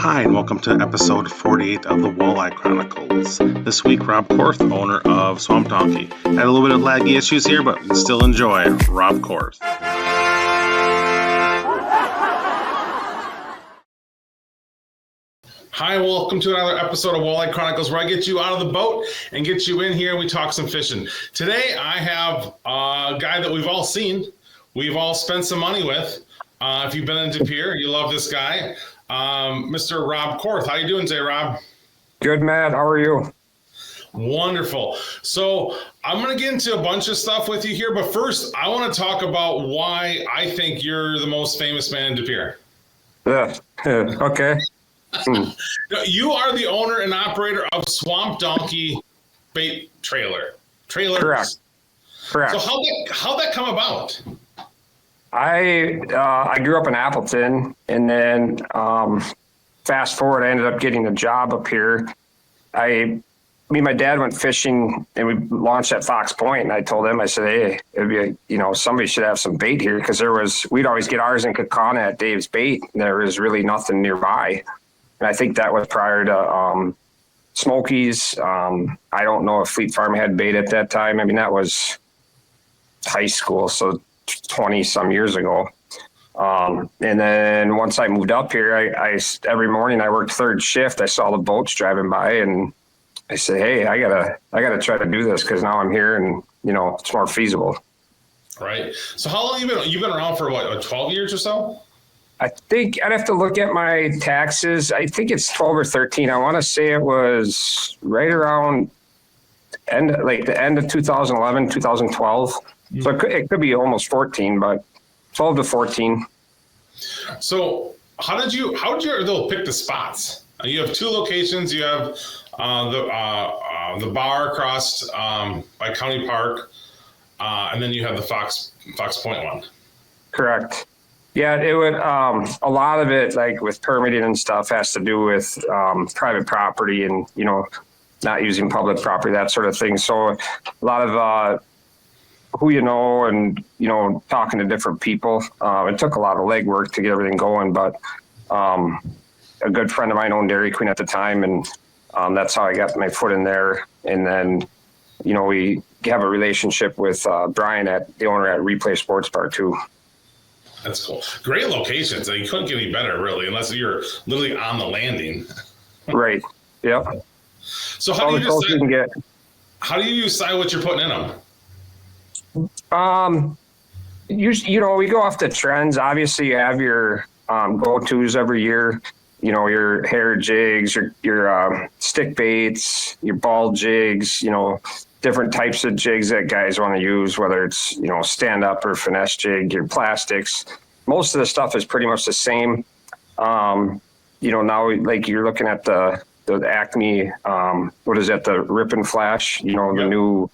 Hi, and welcome to episode 48 of the Walleye Chronicles. This week, Rob Korth, owner of Swamp Doggeez. Had a little bit of laggy issues here, but we still enjoy Rob Korth. Hi, welcome to another episode of Walleye Chronicles, where I get you out of the boat and get you in here and we talk some fishing. Today, I have a guy that we've all seen. We've all spent some money with. If you've been into Pier, you love this guy. Mr. Rob Korth. How you doing today, Rob? Good, Matt. How are you? Wonderful. So I'm going to get into a bunch of stuff with you here, but first I want to talk about why I think you're the most famous man in De Pere. Okay. You are the owner and operator of Swamp Doggeez Bait Trailers. Correct. So how'd that come about? I grew up in Appleton, and then fast forward, I ended up getting a job up here. Me and my dad went fishing, and we launched at Fox Point. And I told him, I said, "Hey, it'd be somebody should have some bait here," because we'd always get ours in Kaukauna at Dave's Bait. And there was really nothing nearby, and I think that was prior to Smokies. I don't know if Fleet Farm had bait at that time. I mean, that was high school, so 20 some years ago. And then once I moved up here, I every morning I worked third shift. I saw the boats driving by, and I said, "Hey, I gotta try to do this, because now I'm here, and it's more feasible." Right. So how long you've been around for? What, 12 years or so? I think I'd have to look at my taxes. I think it's 12 or 13. I want to say it was right around the end of 2011, 2012. So it could be almost 14, but 12 to 14. So how did you pick the spots? You have two locations. You have the bar across by County Park, and then you have the Fox Point one. Correct. Yeah, it would. A lot of it, like with permitting and stuff, has to do with private property and not using public property, that sort of thing. So a lot of who and talking to different people. It took a lot of legwork to get everything going, but a good friend of mine owned Dairy Queen at the time, and that's how I got my foot in there. And then we have a relationship with Brian, the owner at Replay Sports Bar too. That's cool. Great locations. You couldn't get any better, really, unless you're literally on the landing. Right. Yep. So how do you decide what you're putting in them? We go off the trends. Obviously, you have your go-tos every year. Your hair jigs, your stick baits, your ball jigs. Different types of jigs that guys want to use, whether it's stand-up or finesse jig, your plastics. Most of the stuff is pretty much the same. Now, like you're looking at the Acme, what is that? The Rip and Flash. The new,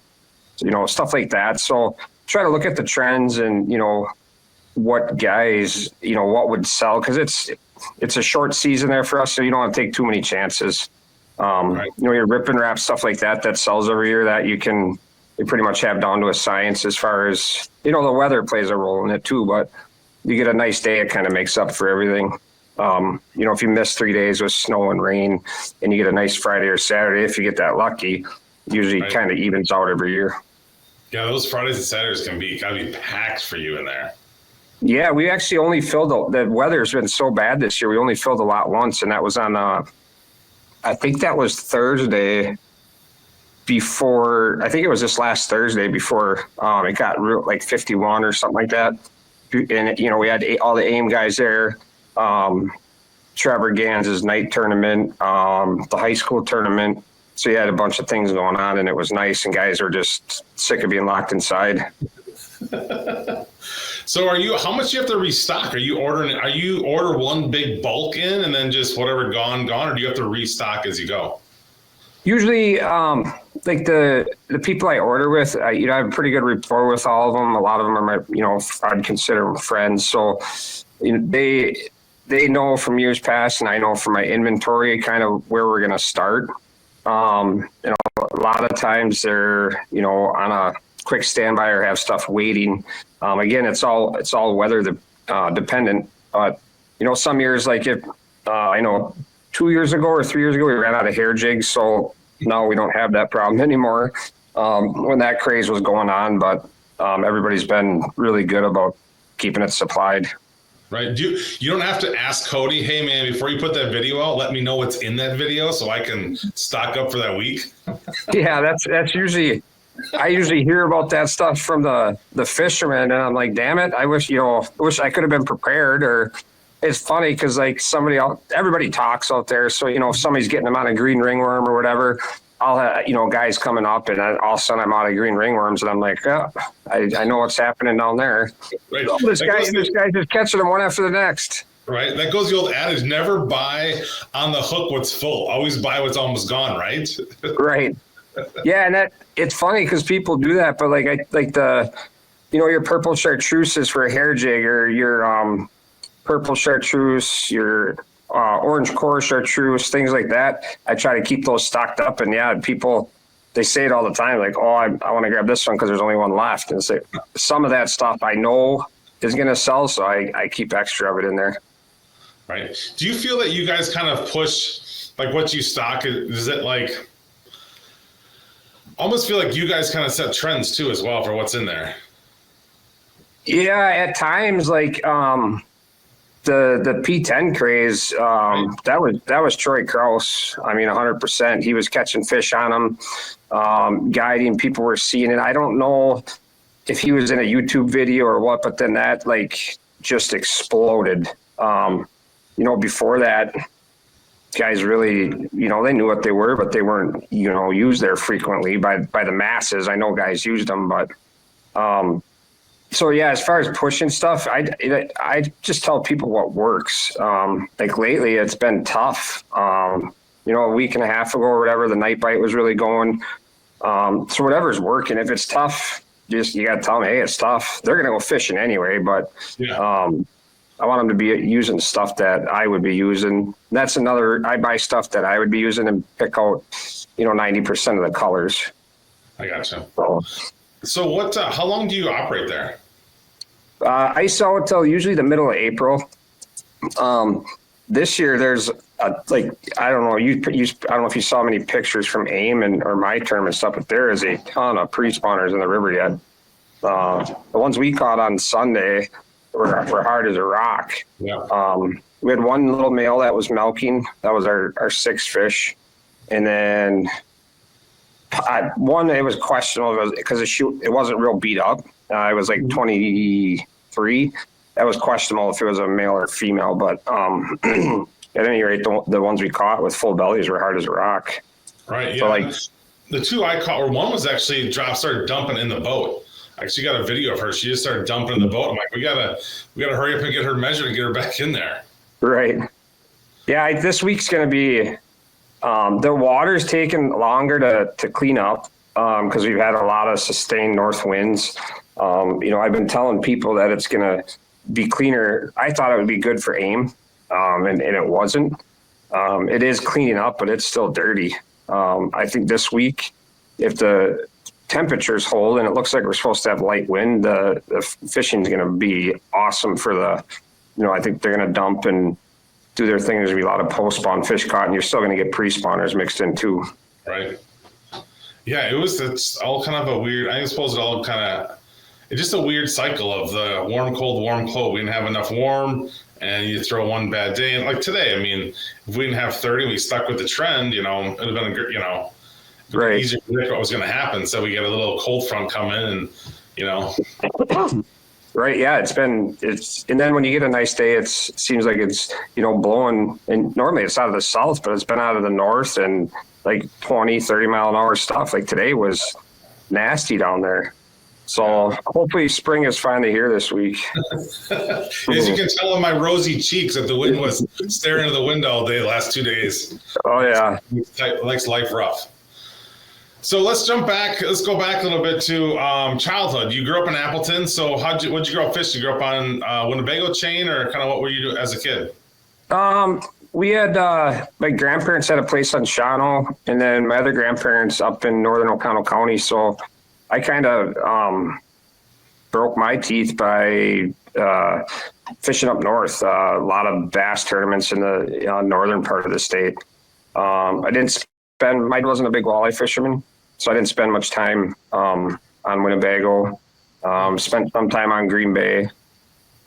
stuff like that. So try to look at the trends and what guys what would sell, because it's a short season there for us, so you don't have to take too many chances. Right. Your rip and wrap, stuff like that sells every year, that you pretty much have down to a science, as far as the weather plays a role in it too, but you get a nice day, it kind of makes up for everything. If you miss 3 days with snow and rain and you get a nice Friday or Saturday, if you get that lucky, usually kind of evens out every year. Yeah, those Fridays and Saturdays gotta be packed for you in there. Yeah, we actually only filled the weather's been so bad this year. We only filled a lot once, and that was on I think that was Thursday before. I think it was this last Thursday before it got real, like 51 or something like that. And we had all the AIM guys there. Trevor Gans's night tournament, the high school tournament. So you had a bunch of things going on, and it was nice, and guys are just sick of being locked inside. So how much do you have to restock? Are you order one big bulk in and then just whatever gone, or do you have to restock as you go? Usually, like the people I order with, I have a pretty good rapport with all of them. A lot of them are I'd consider them friends. So they know from years past, and I know from my inventory kind of where we're going to start. A lot of times they're, on a quick standby or have stuff waiting. Again, it's all weather dependent. But some years, like if I know 2 years ago or 3 years ago, we ran out of hair jigs. So now we don't have that problem anymore. When that craze was going on, but everybody's been really good about keeping it supplied. Right. You don't have to ask Cody, hey man, before you put that video out, let me know what's in that video so I can stock up for that week. Yeah, that's usually, I usually hear about that stuff from the fishermen, and I'm like, damn it, I wish I could have been prepared. Or it's funny because like everybody talks out there. So, if somebody's getting them on a green ringworm or whatever, I'll have, guys coming up and all of a sudden I'm out of green ringworms and I'm like, yeah, I know what's happening down there. Right. Oh, this guy's just catching them one after the next. Right. That goes the old adage, never buy on the hook what's full. Always buy what's almost gone, right? Right. Yeah, and it's funny because people do that, but your purple chartreuses for a hair jig, or your purple chartreuse, your orange core chartreuse, things like that. I try to keep those stocked up, and yeah, people, they say it all the time, like, oh, I want to grab this one because there's only one left. And say some of that stuff I know is going to sell, so I keep extra of it in there. Right. Do you feel that you guys kind of push like what you stock? Is it like almost feel like you guys kind of set trends too as well for what's in there? Yeah, at times, like the P10 craze, that was Troy Kraus. I mean, 100%. He was catching fish on them, guiding. People were seeing it. I don't know if he was in a YouTube video or what, but then that like just exploded. Before that, guys really, they knew what they were, but they weren't, used there frequently by the masses. I know guys used them, but so yeah, as far as pushing stuff, I just tell people what works. Like lately, it's been tough. A week and a half ago or whatever, the night bite was really going. So whatever's working, if it's tough, you got to tell them, hey, it's tough. They're gonna go fishing anyway, but yeah. I want them to be using stuff that I would be using. That's I buy stuff that I would be using and pick out, 90% of the colors. I gotcha. So what, how long do you operate there? I sell it till usually the middle of April. This year there's I don't know, I don't know if you saw many pictures from AIM or my term and stuff, but there is a ton of pre-spawners in the river yet. The ones we caught on Sunday were hard as a rock. Yeah. We had one little male that was milking. That was our sixth fish. And then one, it was questionable because it wasn't real beat up. It was like 23. That was questionable if it was a male or female. But at any rate, the ones we caught with full bellies were hard as a rock. Right. Yeah. So the two I caught, or one was actually started dumping in the boat. I actually got a video of her. She just started dumping in the boat. I'm like, we gotta hurry up and get her measured and get her back in there. Right. Yeah. This week's going to be, the water's taking longer to clean up because we've had a lot of sustained north winds. I've been telling people that it's going to be cleaner. I thought it would be good for AIM, and it wasn't. It is cleaning up, but it's still dirty. I think this week, if the temperatures hold, and it looks like we're supposed to have light wind, the fishing is going to be awesome for I think they're going to dump and do their thing. There's going to be a lot of post-spawn fish caught, and you're still going to get pre-spawners mixed in too. Right. Yeah, it's all kind of a weird, I suppose it's just a weird cycle of the warm, cold. We didn't have enough warm, and you throw one bad day. And like today, I mean, if we didn't have 30, we stuck with the trend, it would have been, right, easier to predict what was going to happen. So we get a little cold front come in and, Right. Yeah. And then when you get a nice day, it seems like it's, blowing, and normally it's out of the south, but it's been out of the north and like 20, 30 mile an hour stuff. Like today was nasty down there. So hopefully spring is finally here this week. As you can tell on my rosy cheeks that the wind was staring into the window all day the last 2 days. Oh yeah. Likes life rough. So let's jump back. Let's go back a little bit to childhood. You grew up in Appleton. So what'd you grow up fishing? You grew up on Winnebago chain, or kind of what were you doing as a kid? We had my grandparents had a place on Shawano, and then my other grandparents up in northern Oconto County. So I kind of broke my teeth by fishing up north. A lot of bass tournaments in the northern part of the state. I wasn't a big walleye fisherman, so I didn't spend much time on Winnebago. Spent some time on Green Bay.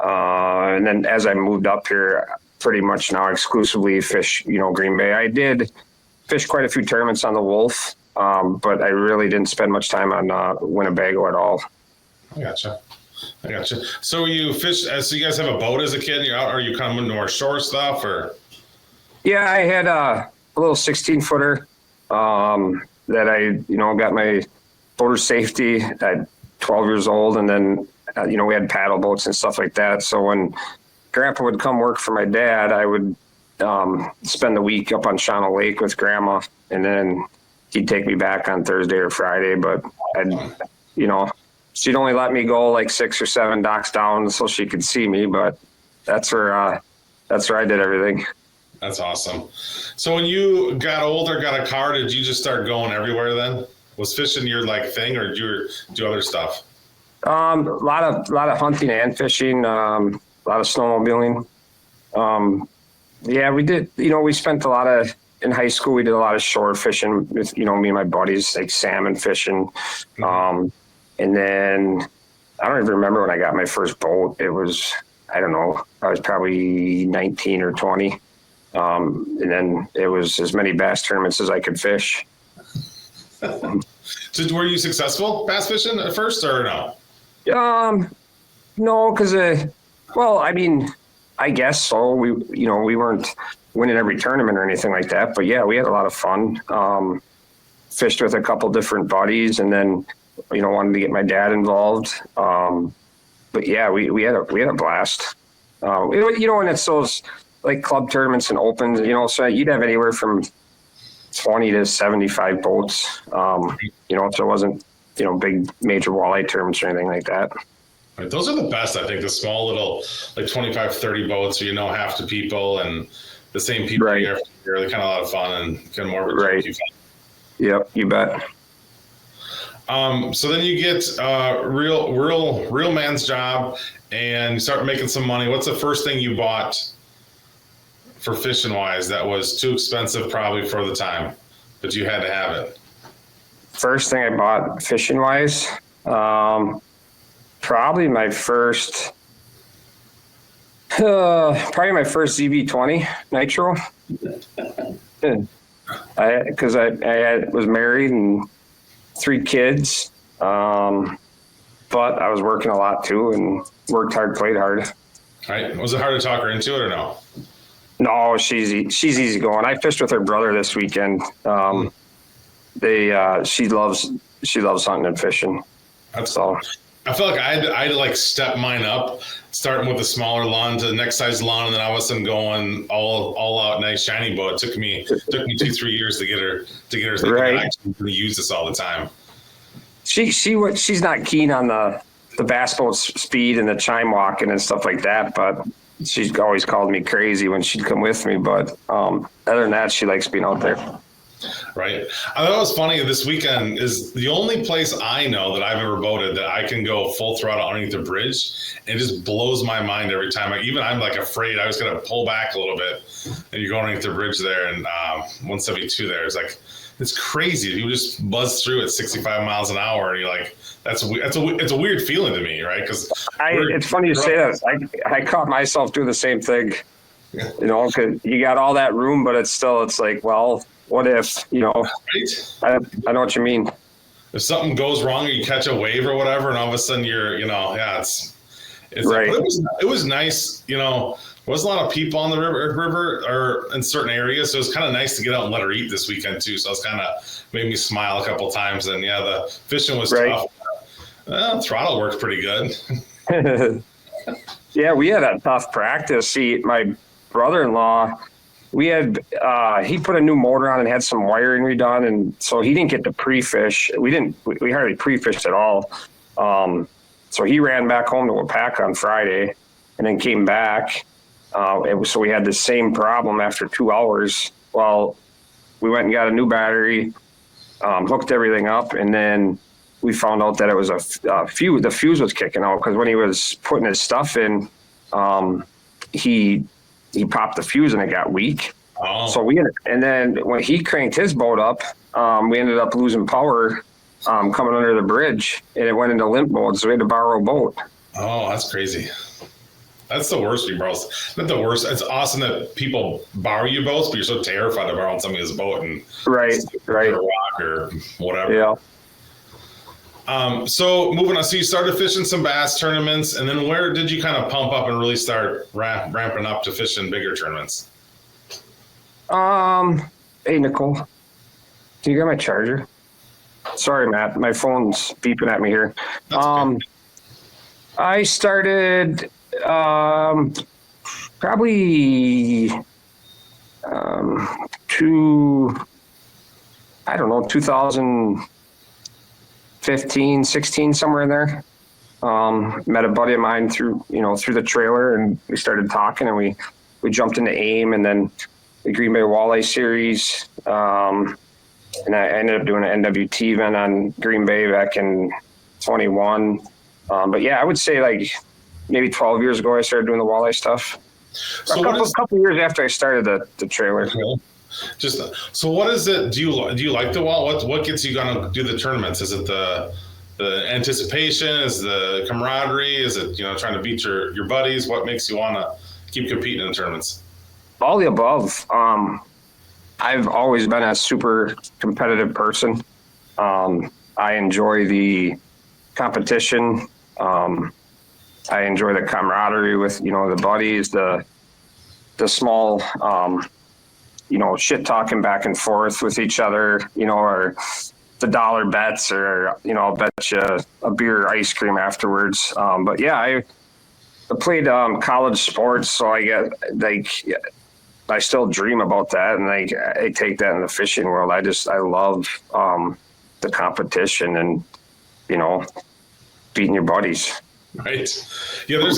And then as I moved up here, pretty much now exclusively fish, Green Bay. I did fish quite a few tournaments on the Wolf, but I really didn't spend much time on Winnebago at all. I gotcha. So you fish, so you guys have a boat as a kid? You're out, are you kind of more shore stuff or? Yeah, I had a little 16-footer that I, got my boater safety at 12 years old. And then, we had paddle boats and stuff like that. So when Grandpa would come work for my dad, I would spend the week up on Shawnee Lake with Grandma. And then he'd take me back on Thursday or Friday. But she'd only let me go like 6 or 7 docks down so she could see me. But that's where I did everything. That's awesome. So when you got older, got a car, did you just start going everywhere then? Was fishing your thing, or did you do other stuff? A lot of hunting and fishing, a lot of snowmobiling. Yeah, we did, we spent in high school, we did a lot of shore fishing with, me and my buddies, like salmon fishing. And then I don't even remember when I got my first boat. It was, I don't know, I was probably 19 or 20. And then it was as many bass tournaments as I could fish. So were you successful bass fishing at first or no? No, because, I guess so. We weren't winning every tournament or anything like that, but yeah, we had a lot of fun. Fished with a couple different buddies, and then, wanted to get my dad involved. But yeah, we had a blast. And it's those like club tournaments and opens, so you'd have anywhere from 20 to 75 boats. So it wasn't, big major walleye tournaments or anything like that. Right. Those are the best, I think, the small little, like 25, 30 boats where half the people and the same people right. here. They're kind of a lot of fun and kind of more of a right. Yep, you bet. So then you get real man's job and you start making some money. What's the first thing you bought for fishing wise that was too expensive probably for the time, but you had to have it? First thing I bought fishing wise, probably my first ZV20 Nitro. Because I was married and 3 kids, but I was working a lot too and worked hard, played hard. Right. Was it hard to talk her into it or no? No, she's easy going. I fished with her brother this weekend. She loves hunting and fishing. That's all. I feel like I had to step mine up, starting with a smaller lawn to the next size lawn, and then all of a sudden going all out nice shiny boat. It took me 2-3 years to get her right. I actually use this all the time. She's not keen on the bass boat speed and the chime walking and stuff like that, but she's always called me crazy when she'd come with me. But other than that, she likes being out there. Right. I thought it was funny. This weekend is the only place I know that I've ever boated that I can go full throttle underneath the bridge. And it just blows my mind every time. I'm afraid I was going to pull back a little bit, and you go underneath the bridge there, and 172 there. It's crazy. You just buzz through at 65 miles an hour, and you're like, it's a weird feeling to me, right? Because it's funny you say that. I caught myself doing the same thing. Yeah. Because you got all that room, but it's like, well, what if, right? I know what you mean. If something goes wrong or you catch a wave or whatever, and all of a sudden you're, it's right. It was nice, there wasn't a lot of people on the river or in certain areas. So it was kind of nice to get out and let her eat this weekend too. So it was kind of made me smile a couple times. And yeah, the fishing was right. tough. Throttle worked pretty good. Yeah, we had a tough practice. See, my brother-in-law, he put a new motor on and had some wiring redone, and so he didn't get to pre-fish. We hardly pre-fished at all. So he ran back home to Wapaka on Friday and then came back. So we had the same problem after 2 hours. Well, we went and got a new battery, hooked everything up, and then we found out that it was a fuse. The fuse was kicking out because when he was putting his stuff in, he popped the fuse and it got weak. Oh. So and then when he cranked his boat up, we ended up losing power coming under the bridge, and it went into limp mode. So we had to borrow a boat. Oh, that's crazy. That's the worst. You borrow. Not the worst. It's awesome that people borrow you boats, but you're so terrified of borrowing somebody's boat and right, or a rock or whatever. Yeah. So moving on. So you started fishing some bass tournaments, and then where did you kind of pump up and really start ramping up to fishing bigger tournaments? Hey Nicole, can you get my charger? Sorry, Matt, my phone's beeping at me here. Okay. I started probably 2015, 16, somewhere in there. Met a buddy of mine through the trailer, and we started talking, and we jumped into AIM, and then the Green Bay Walleye Series. And I ended up doing an NWT event on Green Bay back in 21. But yeah, I would say like maybe 12 years ago, I started doing the walleye stuff. So a couple years after I started the trailer. Okay. So what is it? Do you like the wall? What gets you gonna do the tournaments? Is it the anticipation? Is the camaraderie? Is it trying to beat your buddies? What makes you want to keep competing in the tournaments? All the above. I've always been a super competitive person. I enjoy the competition. I enjoy the camaraderie with, the buddies, the small, shit talking back and forth with each other, or the dollar bets, or, I'll bet you a beer or ice cream afterwards. But yeah, I played college sports, so I get I still dream about that, and I take that in the fishing world. I love the competition and beating your buddies. Right. Yeah. There's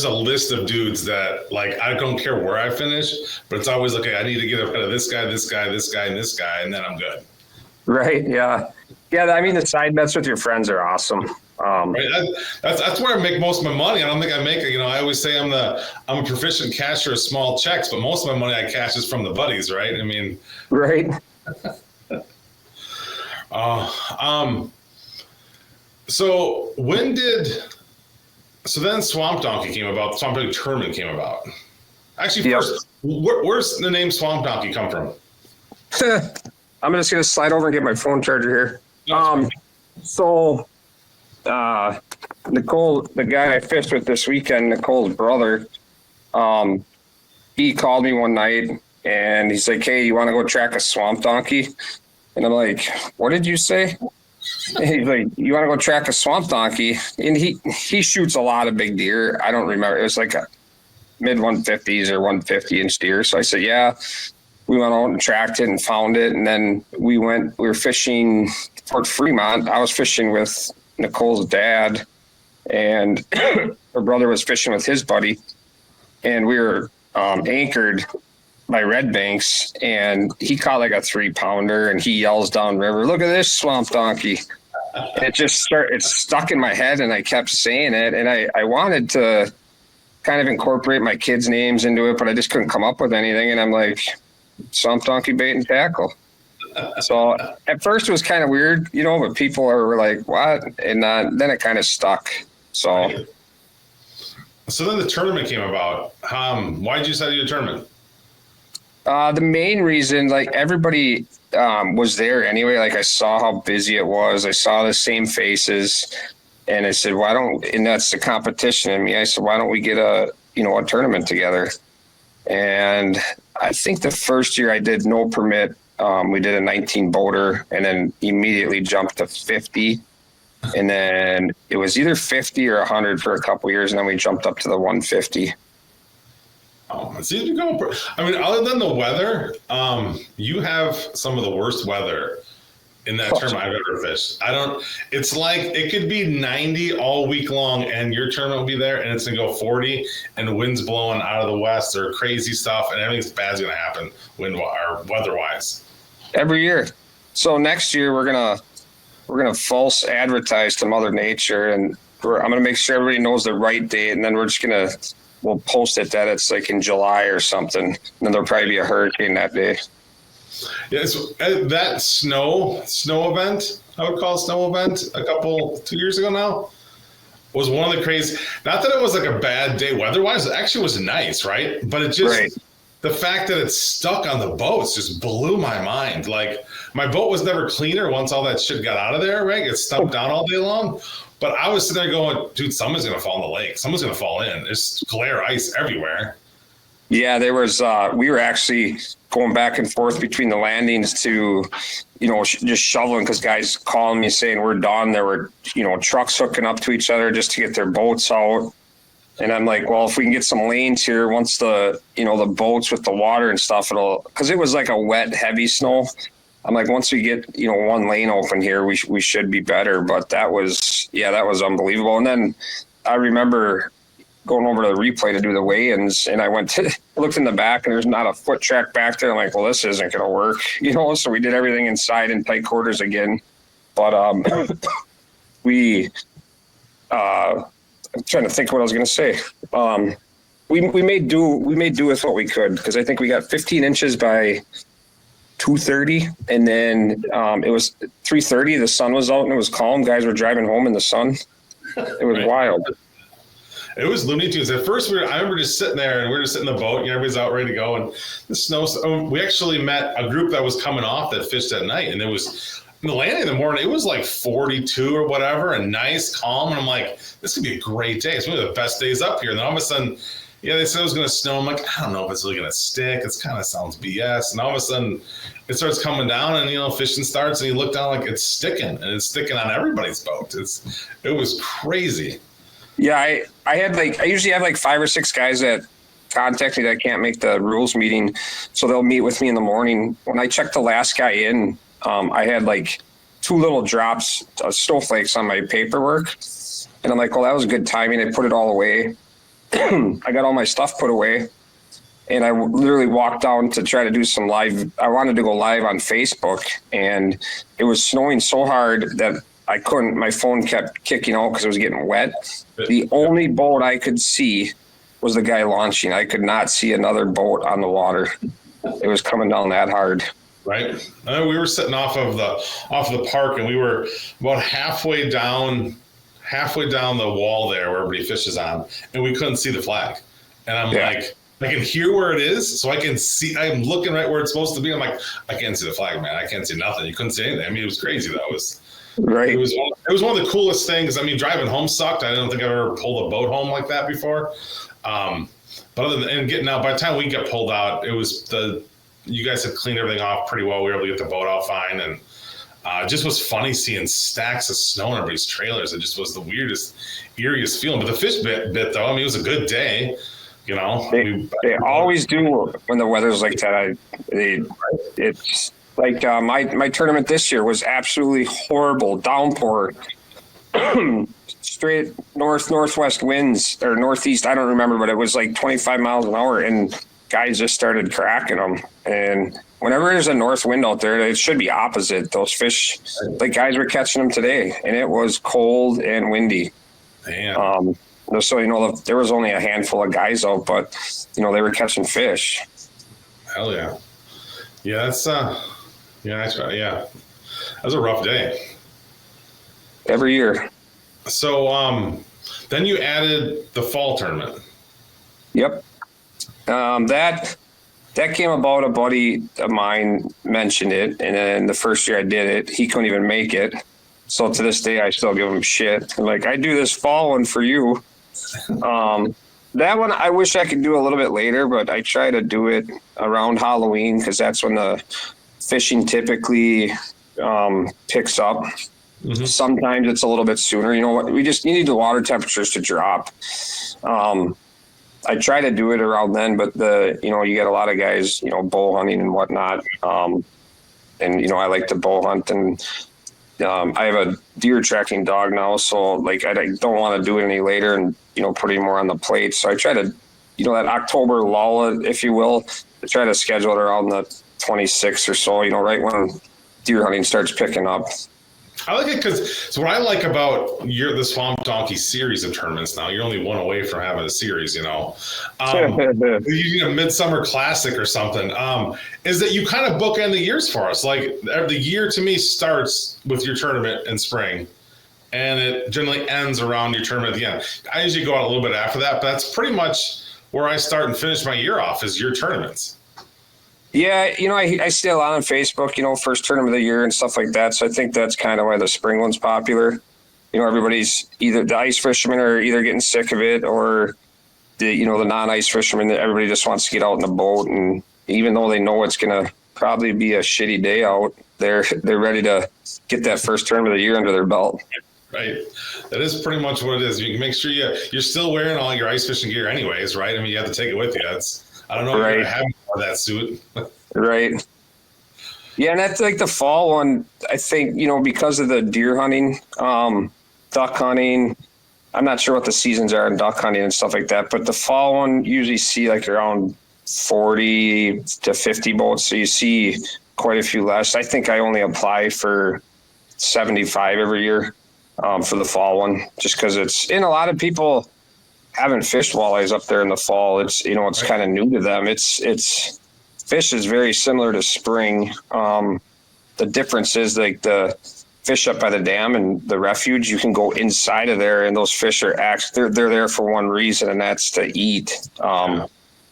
a list of dudes that I don't care where I finish, but it's always okay. I need to get ahead of this guy, this guy, this guy, and this guy, and then I'm good. Right. Yeah. Yeah. I mean, the side bets with your friends are awesome. Right. That's where I make most of my money. I don't think I make it. I always say I'm a proficient casher of small checks, but most of my money I cash is from the buddies. Right. I mean. Right. So then Swamp Donkey came about. Swamp Donkey Tournament came about. Actually, first, where's the name Swamp Donkey come from? I'm just gonna slide over and get my phone charger here. Nicole, the guy I fished with this weekend, Nicole's brother, he called me one night and he's like, "Hey, you want to go track a swamp donkey?" And I'm like, "What did you say?" And he's like, "You want to go track a swamp donkey?" And he shoots a lot of big deer. I don't remember. It was like a mid 150s or 150-inch deer. So I said, "Yeah." We went out and tracked it and found it. And then we were fishing Fort Fremont. I was fishing with Nicole's dad, and her brother was fishing with his buddy. And we were anchored by red banks, and he caught like a 3-pounder, and he yells downriver, "Look at this swamp donkey." And it stuck in my head, and I kept saying it. And I wanted to kind of incorporate my kids' names into it, but I just couldn't come up with anything. And I'm like, swamp donkey bait and tackle. So at first it was kind of weird, but people were like, "What?" And then it kind of stuck. So then the tournament came about. Why did you decide to do a tournament? The main reason, everybody was there anyway. I saw how busy it was. I saw the same faces, and I said, and that's the competition in me. I said, why don't we get a tournament together? And I think the first year I did no permit. We did a 19 boater, and then immediately jumped to 50. And then it was either 50 or 100 for a couple years, and then we jumped up to the 150. Oh, it seems to go. I mean, other than the weather, you have some of the worst weather in that tournament I've ever fished. It's like it could be 90 all week long, and your tournament will be there, and it's gonna go 40, and the wind's blowing out of the west, or crazy stuff, and everything's bad's gonna happen weather-wise. Every year. So next year we're gonna we're going to false advertise to Mother Nature, and I'm going to make sure everybody knows the right date, and then we'll post it that it's like in July or something, and then there'll probably be a hurricane that day. Yes, that snow event, I would call snow event, 2 years ago now, was one of the crazy. Not that it was like a bad day weather-wise, it actually was nice, right? But it just, right. The fact that it's stuck on the boats just blew my mind. Like, my boat was never cleaner once all that shit got out of there, right? It stumped down all day long. But I was sitting there going, dude, someone's going to fall in the lake. Someone's going to fall in. There's glare ice everywhere. Yeah, there was, we were actually going back and forth between the landings to, just shoveling, because guys calling me saying we're done. There were, trucks hooking up to each other just to get their boats out. And I'm like, well, if we can get some lanes here, once the boats with the water and stuff, because it was like a wet, heavy snow. I'm like, once we get, one lane open here, we should be better. But that was unbelievable. And then I remember going over to the replay to do the weigh-ins, and I looked in the back, and there's not a foot track back there. I'm like, well, this isn't going to work, so we did everything inside in tight quarters again. But I'm trying to think what I was going to say. We made do with what we could, because I think we got 15 inches by 2:30, and then it was 3:30. The sun was out and it was calm. Guys were driving home in the sun. It was wild. It was Looney Tunes. At first, I remember just sitting there, and we were just sitting in the boat, and everybody's out ready to go. And the snow. We actually met a group that was coming off that fished at night, and it was. In the landing in the morning, it was like 42 or whatever, and nice, calm. And I'm like, this could be a great day. It's one of the best days up here. And then all of a sudden, they said it was going to snow. I'm like, I don't know if it's really going to stick. It kind of sounds BS. And all of a sudden, it starts coming down, and fishing starts, and you look down like it's sticking, and it's sticking on everybody's boat. It was crazy. Yeah, I usually have like 5 or 6 guys that contact me that can't make the rules meeting, so they'll meet with me in the morning. When I checked the last guy in, I had like 2 little drops of snowflakes on my paperwork. And I'm like, well, that was a good timing. I put it all away. I got all my stuff put away. And I literally walked down to try to do some live. I wanted to go live on Facebook. And it was snowing so hard that I couldn't. My phone kept kicking out because it was getting wet. The only boat I could see was the guy launching. I could not see another boat on the water. It was coming down that hard. Right. We were sitting off of the park, and we were about halfway down the wall there where everybody fishes on, and we couldn't see the flag. And I'm like, I can hear where it is, so I can see. I'm looking right where it's supposed to be. I'm like, I can't see the flag, man. I can't see nothing. You couldn't see anything. I mean, it was crazy. That was right. It was one of the coolest things. I mean, driving home sucked. I don't think I've ever pulled a boat home like that before. But other than getting out, by the time we got pulled out, it was you guys had cleaned everything off pretty well. We were able to get the boat out fine, and it just was funny seeing stacks of snow in everybody's trailers. It just was the weirdest, eeriest feeling. But the fish bit though. I mean, it was a good day. They always do when the weather's like that. It's like my tournament this year was absolutely horrible. Downpour, straight northwest winds or northeast. I don't remember, but it was like 25 miles an hour, and guys just started cracking them. And whenever there's a north wind out there, it should be opposite. Those fish, like guys were catching them today, and it was cold and windy. Damn. So, there was only a handful of guys out, but, they were catching fish. Hell yeah. Yeah, that's that was a rough day. Every year. So, then you added the fall tournament. Yep. That came about. A buddy of mine mentioned it, and then the first year I did it, he couldn't even make it. So to this day, I still give him shit. I'm like, I do this fall one for you. That one, I wish I could do a little bit later, but I try to do it around Halloween because that's when the fishing typically picks up. Mm-hmm. Sometimes it's a little bit sooner. You know what? We just need the water temperatures to drop. I try to do it around then, but you get a lot of guys, bow hunting and whatnot. And I like to bow hunt, and I have a deer tracking dog now. So like, I don't want to do it any later and, put any more on the plate. So I try to, that October lull, if you will, I try to schedule it around the 26th or so, right when deer hunting starts picking up. I like it because what I like about the Swamp Doggeez series of tournaments now, you're only one away from having a series, you know. You need a midsummer classic or something. Is that you kind of bookend the years for us? Like the year to me starts with your tournament in spring, and it generally ends around your tournament at the end. I usually go out a little bit after that, but that's pretty much where I start and finish my year off is your tournaments. Yeah, I see a lot on Facebook, first tournament of the year and stuff like that. So I think that's kind of why the spring one's popular. Everybody's either the ice fishermen are either getting sick of it or the non-ice fishermen. Everybody just wants to get out in the boat. And even though they know it's going to probably be a shitty day out, they're ready to get that first tournament of the year under their belt. Right. That is pretty much what it is. You can make sure you're still wearing all your ice fishing gear anyways, right? I mean, you have to take it with you. I don't know if you're going to have that suit. Right. Yeah, and that's like the fall one, I think, because of the deer hunting, duck hunting. I'm not sure what the seasons are in duck hunting and stuff like that, but the fall one usually see like around 40 to 50 boats. So you see quite a few less. I think I only apply for 75 every year for the fall one, just because and a lot of people haven't fished walleyes up there in the fall. It's Right. kind of new to them. It's fish is very similar to spring. The difference is like the fish up by the dam and the refuge, you can go inside of there, and those fish are they're there for one reason, and that's to eat.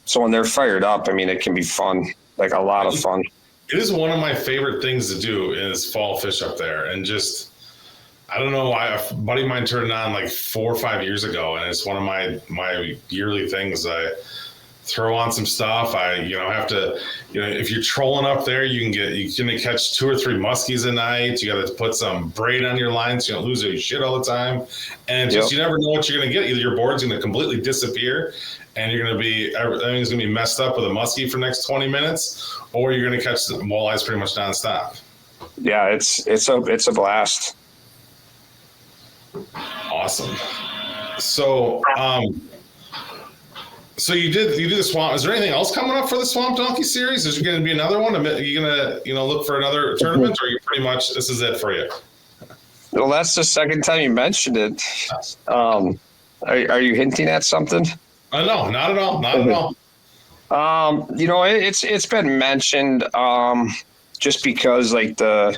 So when they're fired up, I mean, it can be fun, like a lot of fun. It is one of my favorite things to do is fall fish up there, and just I don't know why a buddy of mine turned it on like 4 or 5 years ago, and it's one of my yearly things. I throw on some stuff. I have to if you're trolling up there, you're gonna catch 2 or 3 muskies a night. You got to put some braid on your line so you don't lose your shit all the time. And just you never know what you're gonna get. Either your board's gonna completely disappear, and everything's gonna be messed up with a muskie for the next 20 minutes, or you're gonna catch the walleyes pretty much nonstop. Yeah, it's a blast. Awesome. So, so you do the swamp. Is there anything else coming up for the Swamp Doggeez series? Is there going to be another one? Are you going to look for another tournament, or are you pretty much this is it for you? Well, that's the second time you mentioned it. Are you hinting at something? No, not at all. Not at all. It's been mentioned just because like the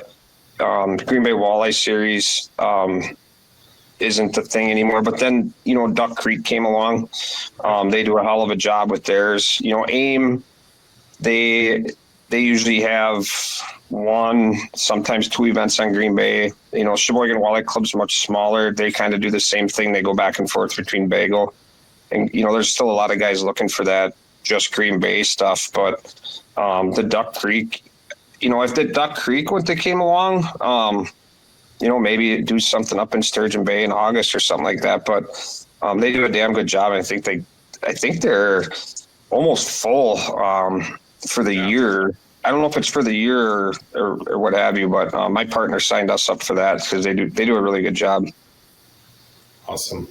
Green Bay Walleye series isn't the thing anymore. But then, Duck Creek came along. They do a hell of a job with theirs. AIM, they usually have 1, sometimes 2 events on Green Bay. Sheboygan Walleye Club's much smaller. They kind of do the same thing. They go back and forth between Bagel. And, there's still a lot of guys looking for that just Green Bay stuff. But the Duck Creek, if the Duck Creek when they came along, maybe do something up in Sturgeon Bay in August or something like that. But they do a damn good job. I think they're almost full for the year. I don't know if it's for the year or what have you, but my partner signed us up for that because they do a really good job. Awesome.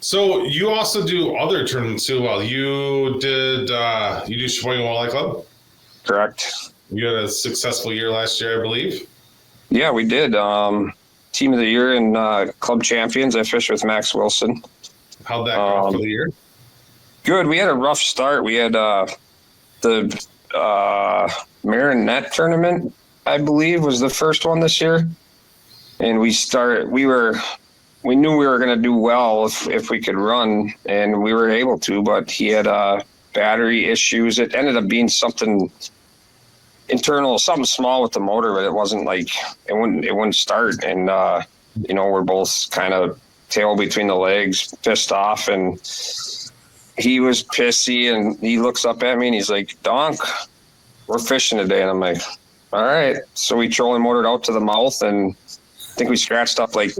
So you also do other tournaments too. Well, you do Sheboygan Walleye Club? Correct. You had a successful year last year, I believe. Yeah, we did. Team of the year and club champions. I fished with Max Wilson. How'd that go for the year? Good. We had a rough start. We had the Marinette tournament, I believe, was the first one this year. And we knew we were going to do well if we could run, and we were able to, but he had battery issues. It ended up being something internal, something small with the motor, but it wasn't like it wouldn't start. And we're both kind of tail between the legs, pissed off, and he was pissy, and he looks up at me and he's like, "Donk, we're fishing today." And I'm like, "All right." So we trolling motored out to the mouth, and I think we scratched up like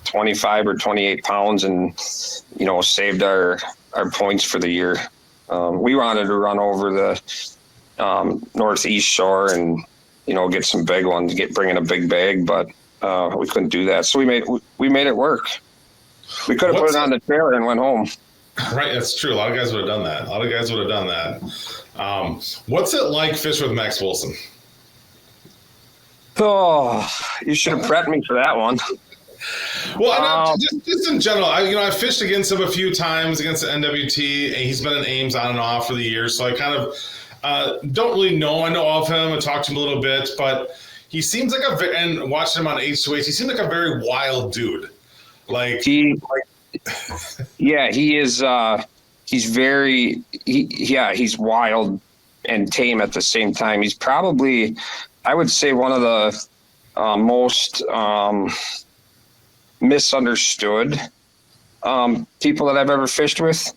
25 or 28 pounds and saved our points for the year. We wanted to run over the northeast shore and get some big ones, bring in a big bag, but we couldn't do that, so we made it work. We could have put it on the trailer and went home. Right, that's true. A lot of guys would have done that. What's it like fish with Max Wilson? Oh, you should have prepped me for that one. Well, just in general, I fished against him a few times against the NWT, and he's been in Ames on and off for the years. So I kind of don't really know. I know of him and talked to him a little bit, but he seems like and watching him on H2H, he seems like a very wild dude. He is. He's wild and tame at the same time. He's probably, I would say, one of the most misunderstood people that I've ever fished with.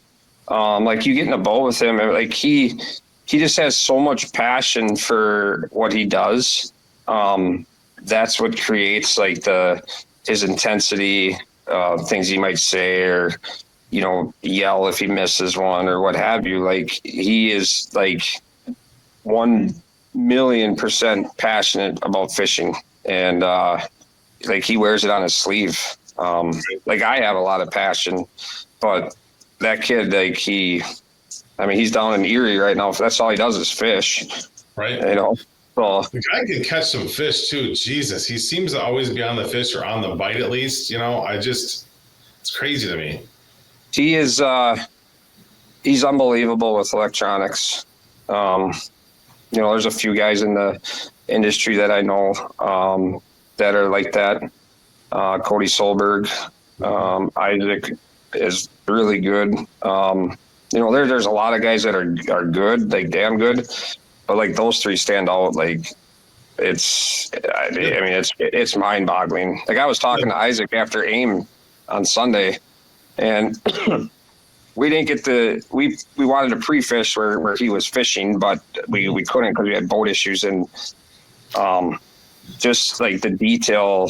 Like, you get in a boat with him, and like he just has so much passion for what he does. That's what creates like his intensity, things he might say, or yell if he misses one or what have you. Like, he is like 1,000,000% passionate about fishing, and like, he wears it on his sleeve. Like, I have a lot of passion, but that kid, like, he's down in Erie right now. That's all he does is fish. Right. So the guy can catch some fish too. Jesus, he seems to always be on the fish or on the bite at least. It's crazy to me. He is, he's unbelievable with electronics. There's a few guys in the industry that I know that are like that. Cody Solberg, Isaac is really good. There's a lot of guys that are good, like damn good, but like those three stand out. Like, it's mind boggling. Like, I was talking to Isaac after AIM on Sunday, and we didn't get we wanted to pre-fish where he was fishing, but we couldn't because we had boat issues, and just like the detail,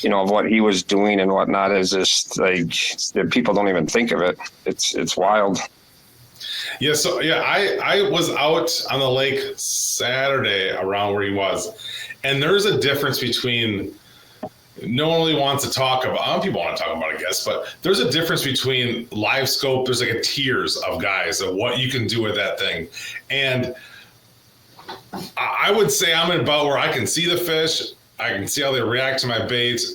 of what he was doing and whatnot is just like, people don't even think of it. It's wild. Yeah. So I was out on the lake Saturday around where he was, and there's a difference between, no one really wants to talk about, people want to talk about it, I guess, but there's a difference between live scope. There's like a tiers of guys of what you can do with that thing. And I would say I'm in a boat where I can see the fish. I can see how they react to my baits.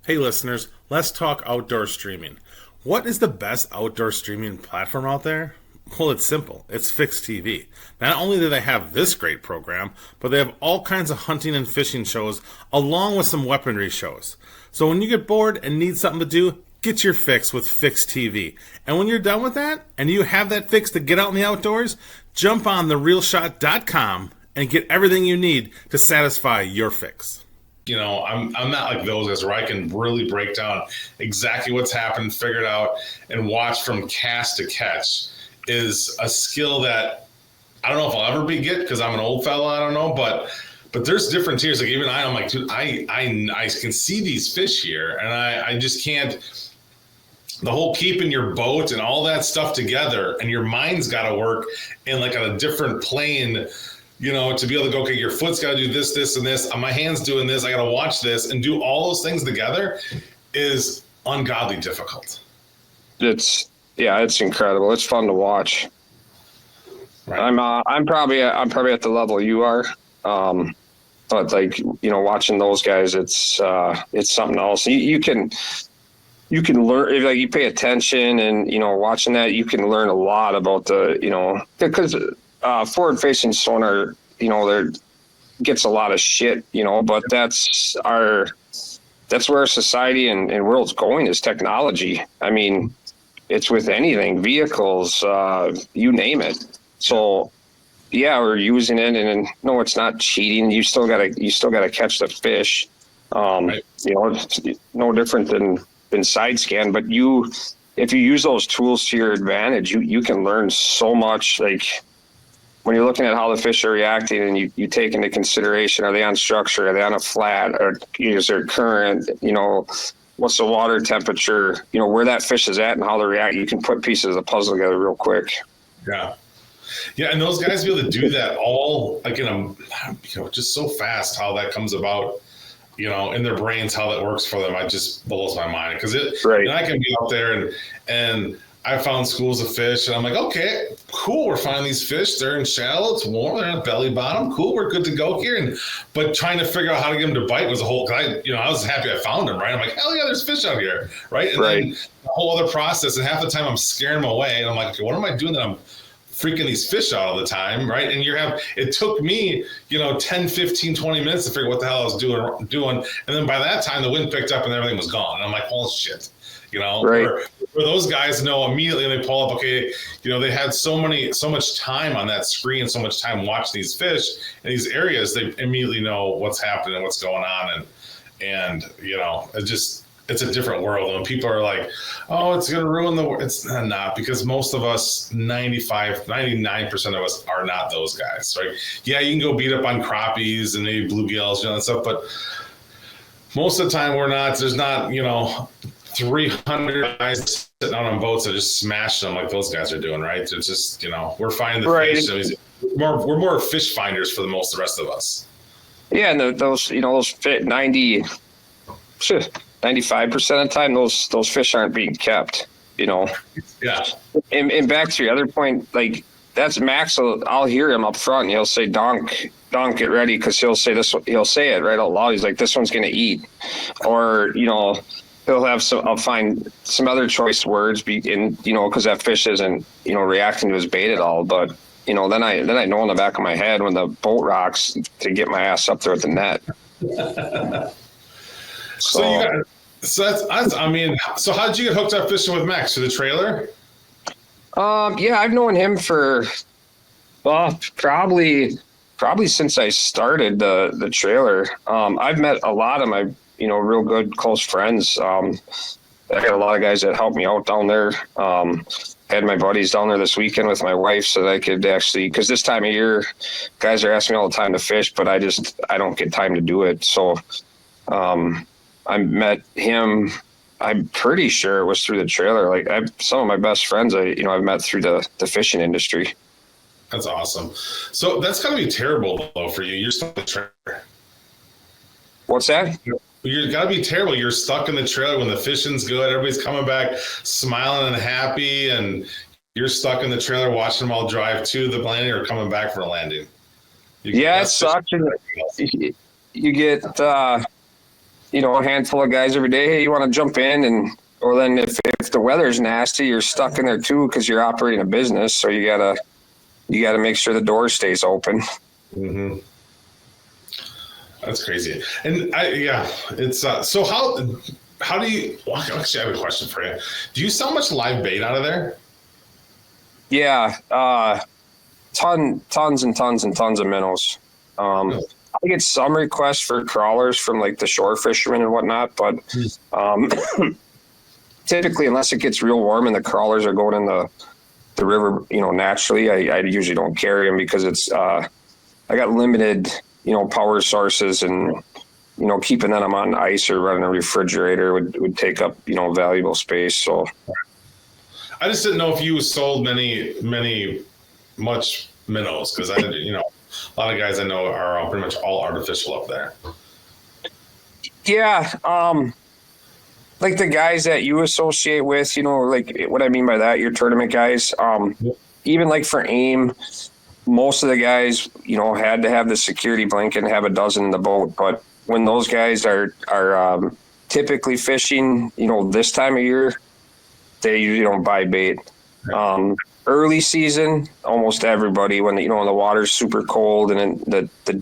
Hey listeners, let's talk outdoor streaming. What is the best outdoor streaming platform out there? Well, it's simple. It's Fix TV. Not only do they have this great program, but they have all kinds of hunting and fishing shows along with some weaponry shows. So when you get bored and need something to do, get your fix with Fix TV. And when you're done with that and you have that fix to get out in the outdoors, jump on therealshot.com and get everything you need to satisfy your fix. I'm not like those guys where I can really break down exactly what's happened, figure it out, and watch from cast to catch is a skill that I don't know if I'll ever get because I'm an old fella. I don't know, but there's different tiers. Like, even I'm like, dude, I can see these fish here, and I just can't. The whole keeping your boat and all that stuff together, and your mind's got to work in like on a different plane. To be able to go, okay, your foot's got to do this, this, and this. My hand's doing this. I got to watch this and do all those things together is ungodly difficult. It's incredible. It's fun to watch. Right. I'm probably at the level you are. But like, watching those guys, it's something else. You can learn if you pay attention and, watching that, you can learn a lot about because forward facing sonar, there gets a lot of shit, but that's where our society and world's going is technology. I mean, it's with anything, vehicles, you name it. So yeah, we're using it, and no, it's not cheating. You still gotta catch the fish. Right. It's no different than side scan, but if you use those tools to your advantage, you can learn so much. Like, when you're looking at how the fish are reacting, and you take into consideration, are they on structure? Are they on a flat? Or is there current? What's the water temperature? Where that fish is at and how they react. You can put pieces of the puzzle together real quick. Yeah. Yeah, and those guys be able to do that all like just so fast how that comes about, in their brains, how that works for them. It just blows my mind because I can be out there and I found schools of fish, and I'm like, okay, cool. We're finding these fish. They're in shallow. It's warm. They're on belly bottom. Cool. We're good to go here. But trying to figure out how to get them to bite was a whole. I was happy I found them. Right. I'm like, hell yeah, there's fish out here. Right. And then the whole other process. And half the time I'm scaring them away. And I'm like, okay, what am I doing that I'm freaking these fish out all the time? Right. And it took me, 10, 15, 20 minutes to figure what the hell I was doing. And then by that time, the wind picked up and everything was gone. And I'm like, oh shit. Where those guys know immediately, and they pull up, okay, they had so much time on that screen, so much time watching these fish in these areas, they immediately know what's happening and what's going on. And it's a different world. And people are like, oh, it's going to ruin the world. It's not, because most of us, 99% of us are not those guys, right? Yeah, you can go beat up on crappies and maybe bluegills, and stuff, but most of the time we're not. There's not, 300 guys sitting out on boats that just smash them like those guys are doing, right? It's just, we're finding the fish. We're more fish finders for the most of the rest of us. Yeah, and those fit 95% of the time, those fish aren't being kept, Yeah. And back to your other point, like that's Max. I'll hear him up front, and he'll say, "Donk, get ready," because he'll say this. He'll say it right out loud. He's like, "This one's gonna eat," or he'll have I'll find some other choice words, because that fish isn't, reacting to his bait at all. But, then I know in the back of my head when the boat rocks to get my ass up there at the net. So how did you get hooked up fishing with Max? Through the trailer? Yeah, I've known him for, probably since I started the trailer. I've met a lot of my real good close friends. I got a lot of guys that helped me out down there. Had my buddies down there this weekend with my wife so that I could actually, because this time of year, guys are asking me all the time to fish, but I don't get time to do it. So I met him. I'm pretty sure it was through the trailer. Like some of my best friends, I've met through the fishing industry. That's awesome. So that's gotta be terrible though for you. You're stuck in the trailer. What's that? You gotta be terrible. You're stuck in the trailer when the fishing's good. Everybody's coming back smiling and happy, and you're stuck in the trailer watching them all drive to the landing or coming back for a landing. It sucks. You get a handful of guys every day. Hey, you want to jump in, or then if the weather's nasty, you're stuck in there too because you're operating a business. So you gotta make sure the door stays open. Mm-hmm. That's crazy. And it's so how do you, actually I have a question for you. Do you sell much live bait out of there? Yeah. Tons and tons and tons of minnows. I get some requests for crawlers from like the shore fishermen and whatnot, but typically unless it gets real warm and the crawlers are going in the river, naturally, I usually don't carry them because it's I got limited power sources, and keeping them on ice or running a refrigerator would take up valuable space. So I just didn't know if you sold much minnows, because a lot of guys I know are pretty much all artificial up there. Yeah, like the guys that you associate with, like what I mean by that, your tournament guys, even like for AIM, most of the guys, had to have the security blanket and have a dozen in the boat. But when those guys are typically fishing, this time of year, they usually don't buy bait. Early season, almost everybody, when when the water's super cold and then the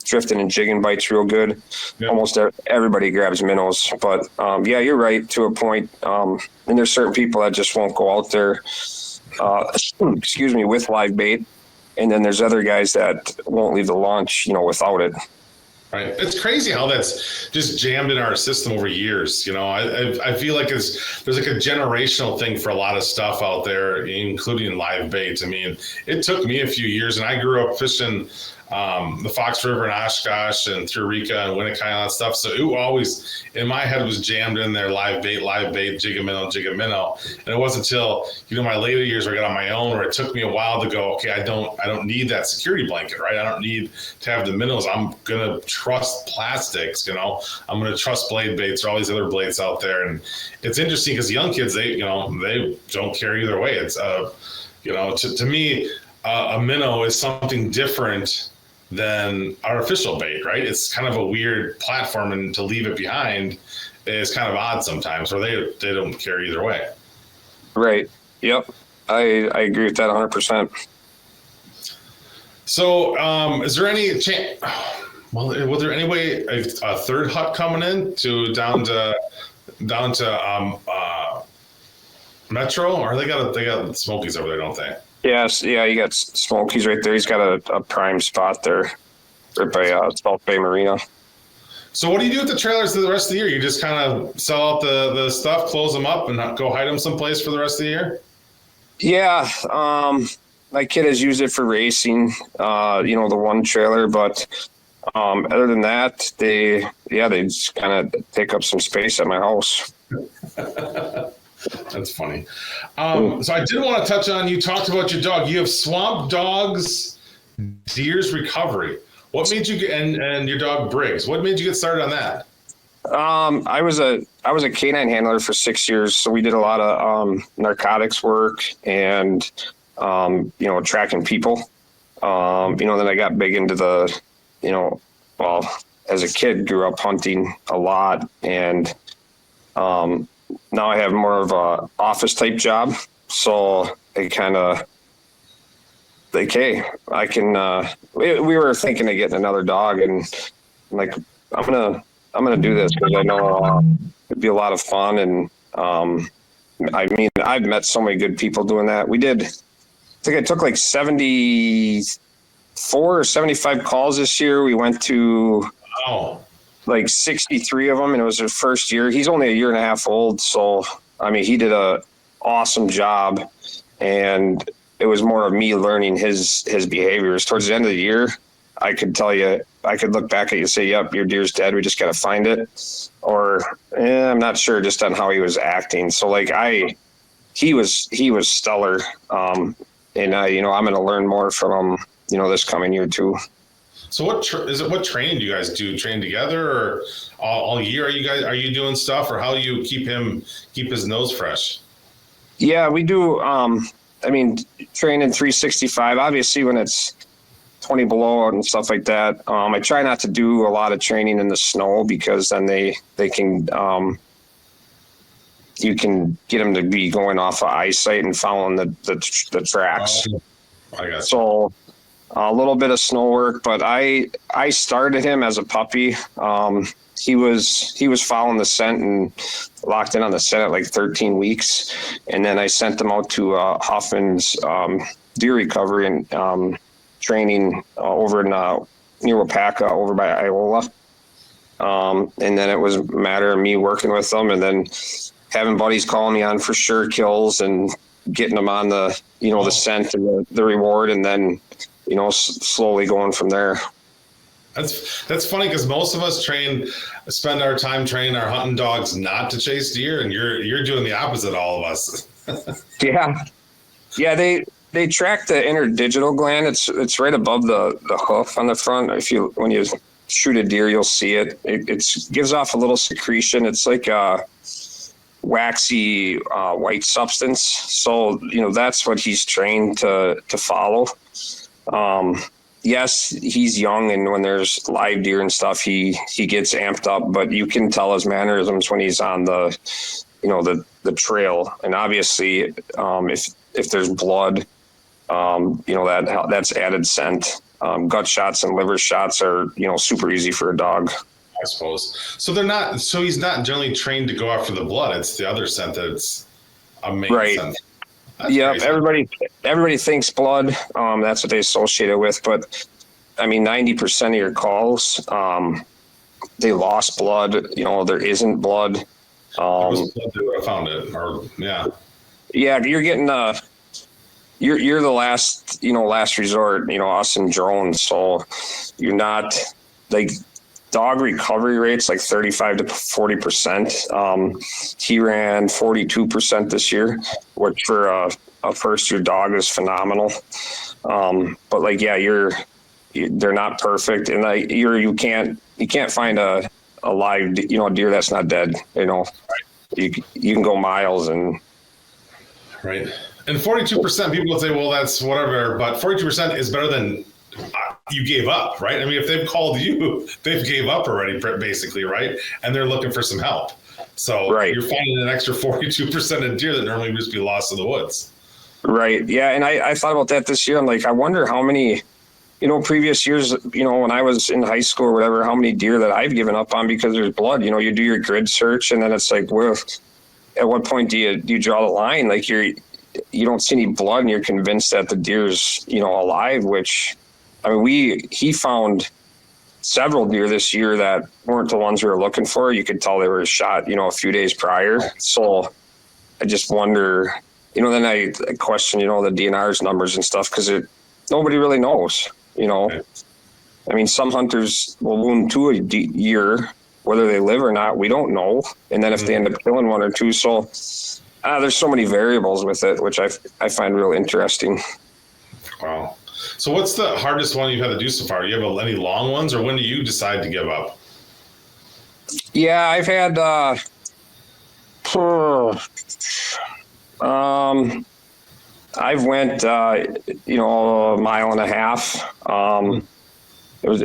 drifting and jigging bites real good, almost everybody grabs minnows. But you're right to a point. And there's certain people that just won't go out there, with live bait. And then there's other guys that won't leave the launch, without it. Right. It's crazy how that's just jammed in our system over years. I feel like there's like a generational thing for a lot of stuff out there, including live baits. I mean, it took me a few years, and I grew up fishing the Fox River and Oshkosh and through Rika and Winnekai and all that stuff. So it always, in my head, was jammed in there, live bait, jig a minnow. And it wasn't until, my later years where I got on my own, where it took me a while to go, okay, I don't need that security blanket, right? I don't need to have the minnows. I'm going to trust plastics, I'm going to trust blade baits or all these other blades out there. And it's interesting because young kids, they don't care either way. It's, to me, a minnow is something different than artificial bait, right? It's kind of a weird platform, and to leave it behind is kind of odd sometimes, or they don't care either way. Right. Yep. I agree with that 100%. So, is there any chance? Well, was there any way a third hut coming in down to Metro, or they got Smokies over there, don't they? Yes, yeah, you got Smokies right there. He's got a prime spot there, right by South Bay Marina. So what do you do with the trailers the rest of the year? You just kind of sell out the stuff, close them up, and go hide them someplace for the rest of the year? Yeah, my kid has used it for racing, the one trailer, but other than that, they just kind of take up some space at my house. That's funny. So I did want to touch on, you talked about your dog. You have Swamp Doggeez Deer Recovery. What made you get, and your dog Briggs, what made you get started on that? I was a canine handler for 6 years, so we did a lot of narcotics work and tracking people. Then I got big into the, as a kid, grew up hunting a lot, and now I have more of a office type job. So it kind of hey, I can, we were thinking of getting another dog, and I'm like, I'm going to do this because I know it'd be a lot of fun. And I've met so many good people doing that. I think I took like 74 or 75 calls this year. We went to, like 63 of them, and it was their first year. He's only a year and a half old. So, he did a awesome job, and it was more of me learning his behaviors. Towards the end of the year, I could tell you, I could look back at you and say, yep, your deer's dead. We just got to find it. Or I'm not sure, just on how he was acting. So like he was stellar. And I'm going to learn more from him, this coming year too. So what training do you guys do? Train together, or all year? Are you doing stuff, or how do you keep his nose fresh? Yeah, we do. Training 365, obviously when it's 20 below and stuff like that. I try not to do a lot of training in the snow, because then they can, you can get them to be going off of eyesight and following the tracks. I got you. So a little bit of snow work, but I started him as a puppy. He was following the scent and locked in on the scent at like 13 weeks. And then I sent him out to Huffman's Deer Recovery and training over in near Wapaka, over by Iola. And then it was a matter of me working with them, and then having buddies calling me on for sure kills and getting them on the, the scent and the reward, and then, slowly going from there. That's funny, because most of us spend our time training our hunting dogs not to chase deer, and you're doing the opposite, all of us. Yeah. They track the interdigital gland. It's right above the hoof on the front. When you shoot a deer, you'll see it. It gives off a little secretion. It's like a waxy white substance. So that's what he's trained to follow. Yes, he's young, and when there's live deer and stuff, he gets amped up, but you can tell his mannerisms when he's on the trail. And obviously, if there's blood, that's added scent. Gut shots and liver shots are, super easy for a dog, I suppose. So he's not generally trained to go after the blood. It's the other scent that's a main scent. Yeah, everybody thinks blood. That's what they associate it with. But 90% of your calls, they lost blood. There isn't blood. There was blood there. I found it. Yeah, you're getting you're the last resort, us and drones. So you're not like dog recovery rates like 35 to 40%. He ran 42% this year, which for a first year dog is phenomenal. But like, yeah, they're not perfect. And like you can't find a live, deer that's not dead, you can go miles and. Right. And 42%, people would say, well, that's whatever, but 42% is better than you gave up, right? I mean, if they've called you, they've gave up already, basically, right? And they're looking for some help. So You're finding an extra 42% of deer that normally would just be lost in the woods. Right. Yeah. And I thought about that this year. I'm like, I wonder how many, previous years, when I was in high school or whatever, how many deer that I've given up on because there's blood. You do your grid search, and then it's like, well, at what point do you draw the line? Like you don't see any blood and you're convinced that the deer's, alive, which, I mean, he found several deer this year that weren't the ones we were looking for. You could tell they were shot, a few days prior. So I just wonder, then I question, the DNR's numbers and stuff, because nobody really knows, Okay. I mean, some hunters will wound 2 a year, whether they live or not, we don't know. And then if they end up killing 1 or 2, so there's so many variables with it, which I find real interesting. Wow. So what's the hardest one you've had to do so far? Do you have any long ones, or when do you decide to give up? Yeah, I've had, I've went, a mile and a half. It was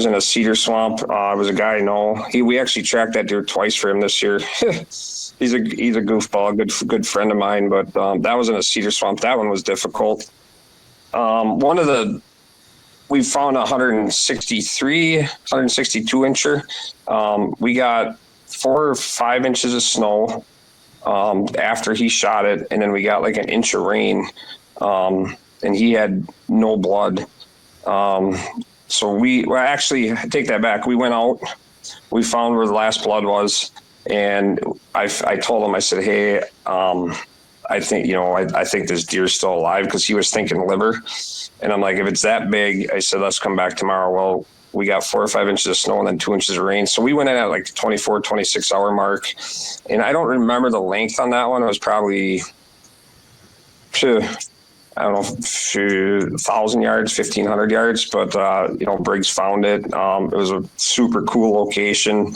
in a cedar swamp. It was a guy I know. We actually tracked that deer twice for him this year. He's a goofball, good friend of mine. But that was in a cedar swamp. That one was difficult. We found a 162 incher. We got 4 or 5 inches of snow after he shot it, and then we got like an inch of rain, and he had no blood. So actually, I take that back. We went out, we found where the last blood was, and I told him, I said, hey, I think, I think this deer's still alive, because he was thinking liver. And I'm like, if it's that big, I said, let's come back tomorrow. Well, we got 4 or 5 inches of snow and then 2 inches of rain. So we went in at like the 24, 26 hour mark. And I don't remember the length on that one. It was probably, I don't know, 1,000 yards, 1,500 yards, but, Briggs found it. It was a super cool location.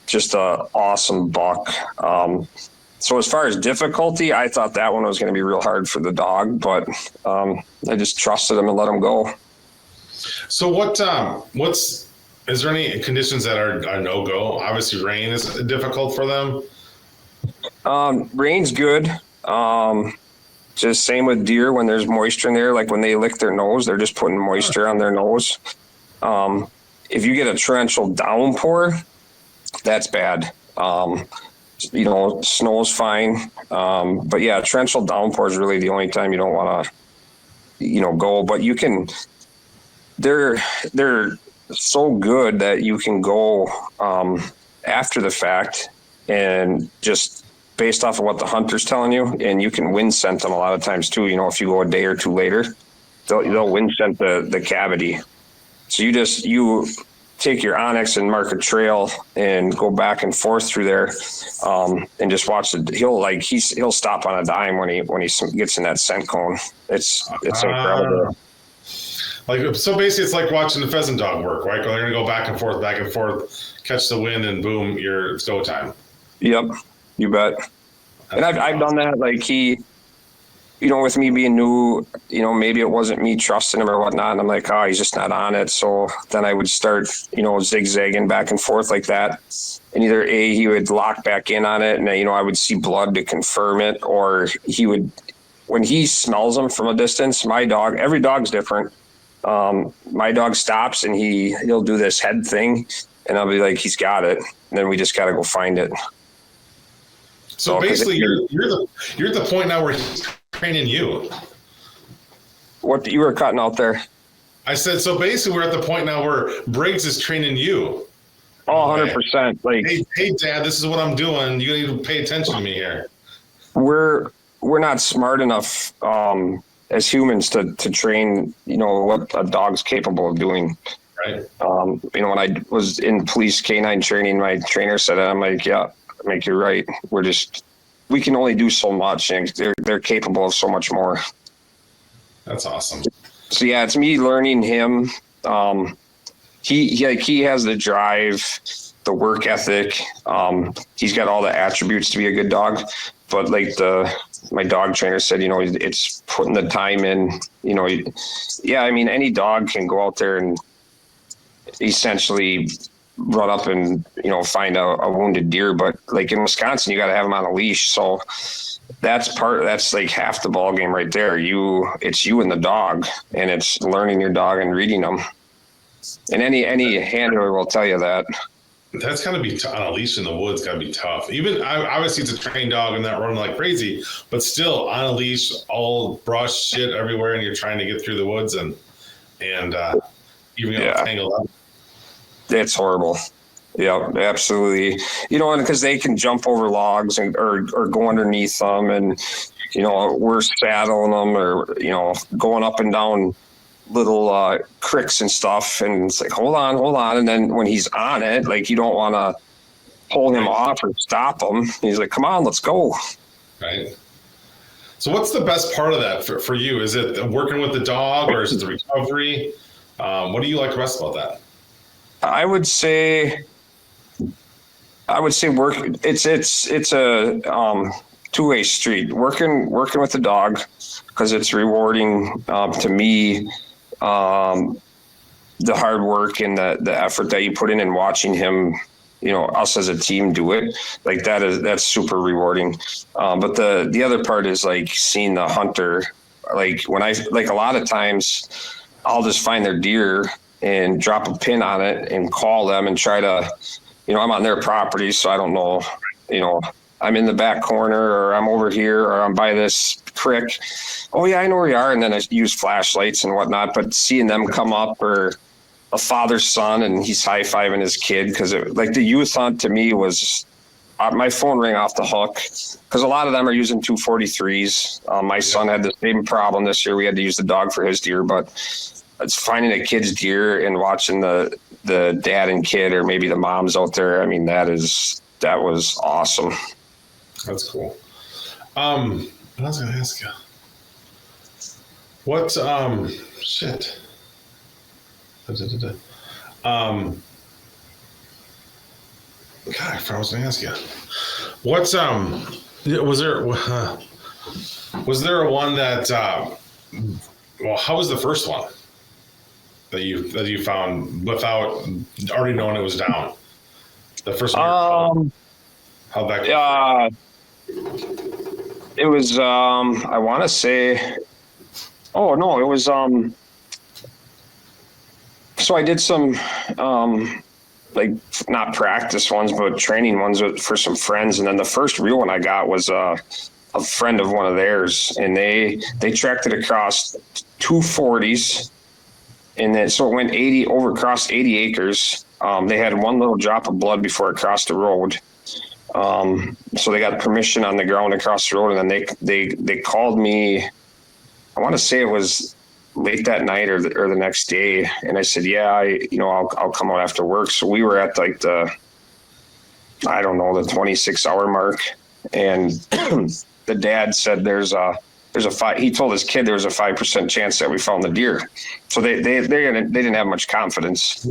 Just a awesome buck. So as far as difficulty, I thought that one was going to be real hard for the dog, but I just trusted him and let him go. So is there any conditions that are no-go? Obviously rain is difficult for them. Rain's good. Just same with deer when there's moisture in there, like when they lick their nose, they're just putting moisture on their nose. If you get a torrential downpour, that's bad. Snow's fine. But yeah, torrential downpour is really the only time you don't want to, go, but you can, they're so good that you can go, after the fact and just based off of what the hunter's telling you, and you can wind scent them a lot of times too. If you go a day or two later, they'll wind scent the cavity. So you take your Onyx and mark a trail and go back and forth through there, and just watch he'll stop on a dime when he gets in that scent cone. It's incredible. So basically it's like watching the pheasant dog work, right? They're going to go back and forth, catch the wind, and boom, it's go time. Yep, you bet. And I've done that. Like with me being new, maybe it wasn't me trusting him or whatnot. And I'm like, he's just not on it. So then I would start, zigzagging back and forth like that. And either he would lock back in on it, and I would see blood to confirm it, or he would, when he smells them from a distance, every dog's different. My dog stops and he'll do this head thing, and I'll be like, he's got it. And then we just got to go find it. So basically you're at the point now where he's training you. What you were cutting out there? I said, so basically we're at the point now where Briggs is training you. Oh, 100%. Like, hey, Dad, this is what I'm doing. You need to pay attention to me here. we're not smart enough as humans to train, what a dog's capable of doing. Right. When I was in police canine training, my trainer said that. I'm like, yeah, I think you're right. We can only do so much, and they're capable of so much more. That's awesome. So yeah, it's me learning him. He has the drive, the work ethic. He's got all the attributes to be a good dog, but like my dog trainer said, it's putting the time in. Any dog can go out there and essentially run up and find a wounded deer, but like in Wisconsin, you got to have them on a leash. So that's like half the ball game right there. It's you and the dog, and it's learning your dog and reading them. And any handler will tell you that. That's got to be on a leash in the woods. Got to be tough. Even obviously it's a trained dog and not running like crazy, but still on a leash, all brush shit everywhere, and you're trying to get through the woods and even tangled up. It's horrible. Yeah, absolutely. And because they can jump over logs or go underneath them, and we're saddling them or going up and down little cricks and stuff, and it's like hold on, and then when he's on it, like you don't want to pull him off or stop him. He's like, come on, let's go. Right. So what's the best part of that for you? Is it working with the dog, or is it the recovery? What do you like best about that? I would say work. It's a two-way street. Working with the dog, because it's rewarding to me. The hard work and the effort that you put in watching him, us as a team do it, like that's super rewarding. But the other part is like seeing the hunter, like when a lot of times I'll just find their deer and drop a pin on it and call them and try to, I'm on their property, so I don't know, I'm in the back corner, or I'm over here, or I'm by this creek. Oh yeah, I know where you are. And then I use flashlights and whatnot, but seeing them come up, or a father's son and he's high-fiving his kid, because like the youth hunt to me was, my phone rang off the hook, because a lot of them are using 243s. My son had the same problem this year. We had to use the dog for his deer, but it's finding a kid's deer and watching the dad and kid, or maybe the moms out there. I mean, that was awesome. That's cool. I was going to ask you, what, shit. God, I was going to ask you, what's, was there a one that, how was the first one that you found without already knowing it was down? The first one. How'd that go? It was, I want to say, oh no, it was, so I did some, like not practice ones, but training ones for some friends. And then the first real one I got was, a friend of one of theirs, and they tracked it across 240s. And then, so it went across 80 acres. They had one little drop of blood before it crossed the road. So they got permission on the ground across the road, and then they called me. I want to say it was late that night or the next day, and I said, yeah, I'll come out after work. So we were at like the 26-hour mark, and the dad said he told his kid there was a 5% chance that we found the deer. So they didn't have much confidence.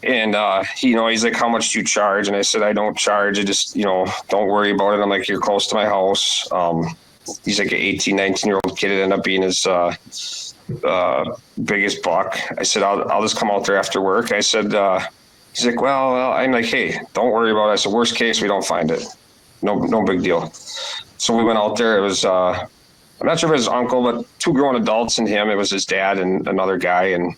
And, he's like, how much do you charge? And I said, I don't charge. I just, don't worry about it. I'm like, you're close to my house. He's like an 18, 19-year-old kid. It ended up being his biggest buck. I said, I'll just come out there after work. I said, he's like, well, I'm like, hey, don't worry about it. I said, worst case, we don't find it. No big deal. So we went out there. It was, I'm not sure if it was his uncle, but two grown adults and him. It was his dad and another guy. And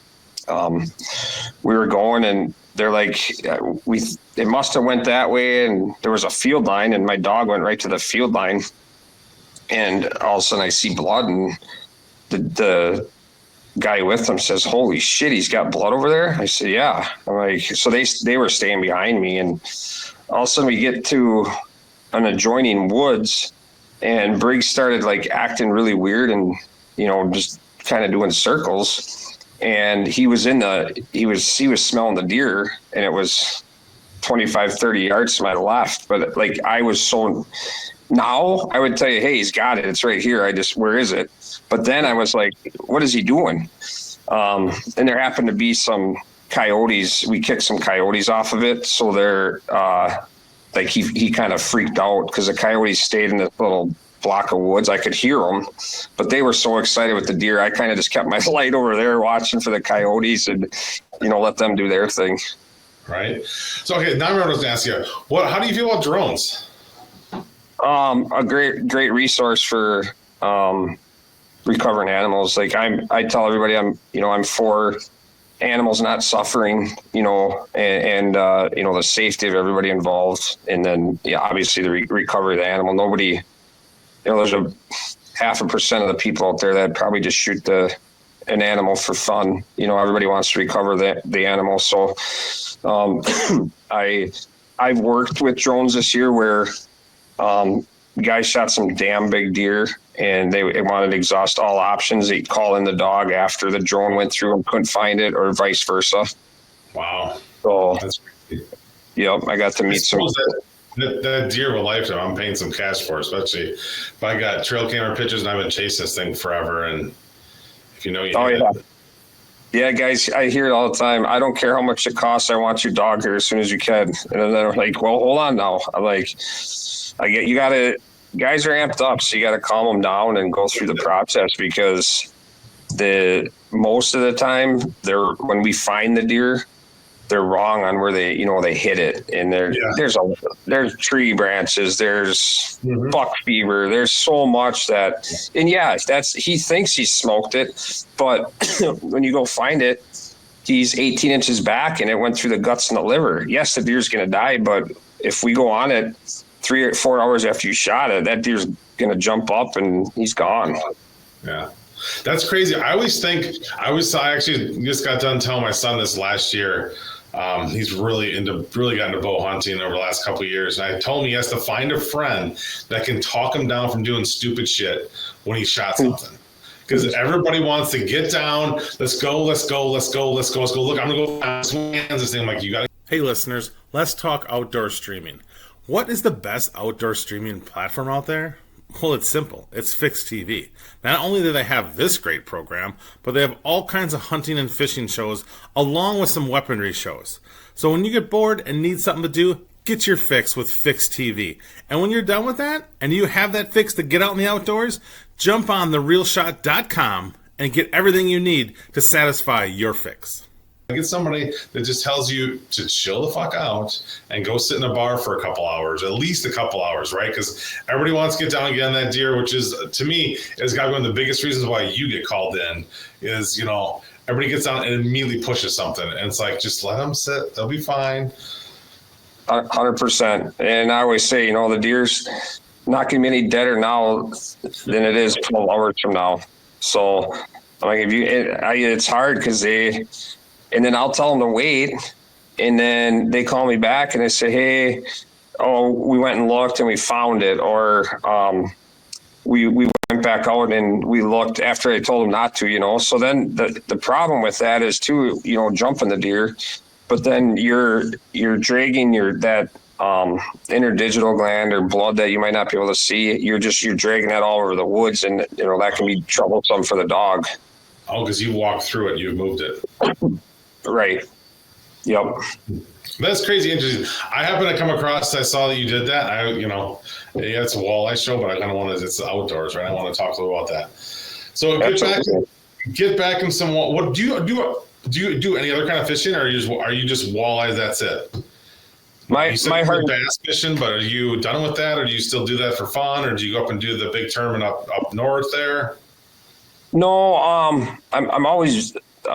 we were going, and they're like, it must have went that way, and there was a field line, and my dog went right to the field line, and all of a sudden I see blood, and the guy with him says, holy shit, he's got blood over there? I said, yeah. I'm like, so they were staying behind me, and all of a sudden we get to an adjoining woods, and Briggs started like acting really weird and, just kind of doing circles. And he was smelling the deer, and it was 25, 30 yards to my left. But like, now I would tell you, hey, he's got it. It's right here. Where is it? But then I was like, what is he doing? And there happened to be some coyotes. We kicked some coyotes off of it. So they're, like he kind of freaked out because the coyotes stayed in this little block of woods. I could hear them, but they were so excited with the deer. I kind of just kept my light over there watching for the coyotes and, let them do their thing. Right. So, okay. Now I'm going to ask you, how do you feel about drones? A great resource for, recovering animals. Like I tell everybody I'm for animals not suffering, and the safety of everybody involved. And then, obviously the recovery of the animal. Nobody, there's a 0.5% of the people out there that probably just shoot an animal for fun. Everybody wants to recover the animal. So, I've worked with drones this year where, guys shot some damn big deer and they wanted to exhaust all options. They'd call in the dog after the drone went through and couldn't find it, or vice versa. Wow. So, that's crazy. Yep, I got to meet some. That deer of a lifetime, I'm paying some cash for, especially if I got trail camera pictures and I've been chasing this thing forever. And if you Yeah, guys, I hear it all the time. I don't care how much it costs. I want your dog here as soon as you can. And then they're like, well, hold on now. I'm like, guys are amped up, so you got to calm them down and go through the process, because most of the time when we find the deer, they're wrong on where they hit it. And there's tree branches, there's buck fever, there's so much that, and he thinks he smoked it, but when you go find it, he's 18 inches back and it went through the guts and the liver. Yes, the deer's going to die, but if we go on it 3 or 4 hours after you shot it, that deer's going to jump up and he's gone. Yeah. That's crazy. I actually just got done telling my son this last year. He's really got into bow hunting over the last couple of years. And I told him he has to find a friend that can talk him down from doing stupid shit when he shot something. Because everybody wants to get down. Let's go. Look, I'm going to go down this thing. I'm like, you got to. Hey, listeners, let's talk outdoor streaming. What is the best outdoor streaming platform out there? Well, it's simple. It's Fix TV. Not only do they have this great program, but they have all kinds of hunting and fishing shows, along with some weaponry shows. So when you get bored and need something to do, get your fix with Fix TV. And when you're done with that, and you have that fix to get out in the outdoors, jump on therealshot.com and get everything you need to satisfy your fix. Get somebody that just tells you to chill the fuck out and go sit in a bar for a couple hours, at least a couple hours, right? Because everybody wants to get down and get on that deer, which is, to me, is got to be one of the biggest reasons why you get called in is, everybody gets down and immediately pushes something. And it's like, just let them sit. They'll be fine. 100%. And I always say, the deer's not going to be any deader now than it is 12 hours from now. So, like, it's hard because and then I'll tell them to wait, and then they call me back and they say, hey, we went and looked and we found it, or we went back out and we looked after I told them not to, So then the problem with that is too, jumping the deer, but then you're dragging that interdigital gland or blood that you might not be able to see. You're dragging that all over the woods, and that can be troublesome for the dog. Oh, because you walked through it, you've moved it. Right. Yep. That's crazy interesting. I happened to come across, I saw that you did that. It's a walleye show, but I kind of wanted, it's outdoors, right? I want to talk a little about that. So get back in some, what do you do any other kind of fishing, or are you just walleyes? That's it. My heart bass fishing, but are you done with that, or do you still do that for fun, or do you go up and do the big tournament up north there? No, I'm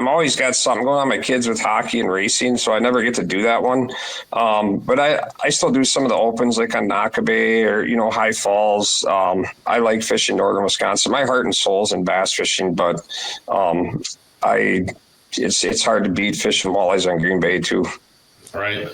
always got something going on. My kids with hockey and racing, so I never get to do that one. But I still do some of the opens, like on Nakabe or High Falls. I like fishing northern Wisconsin. My heart and soul's in bass fishing, but it's hard to beat fishing walleyes on Green Bay too. Right.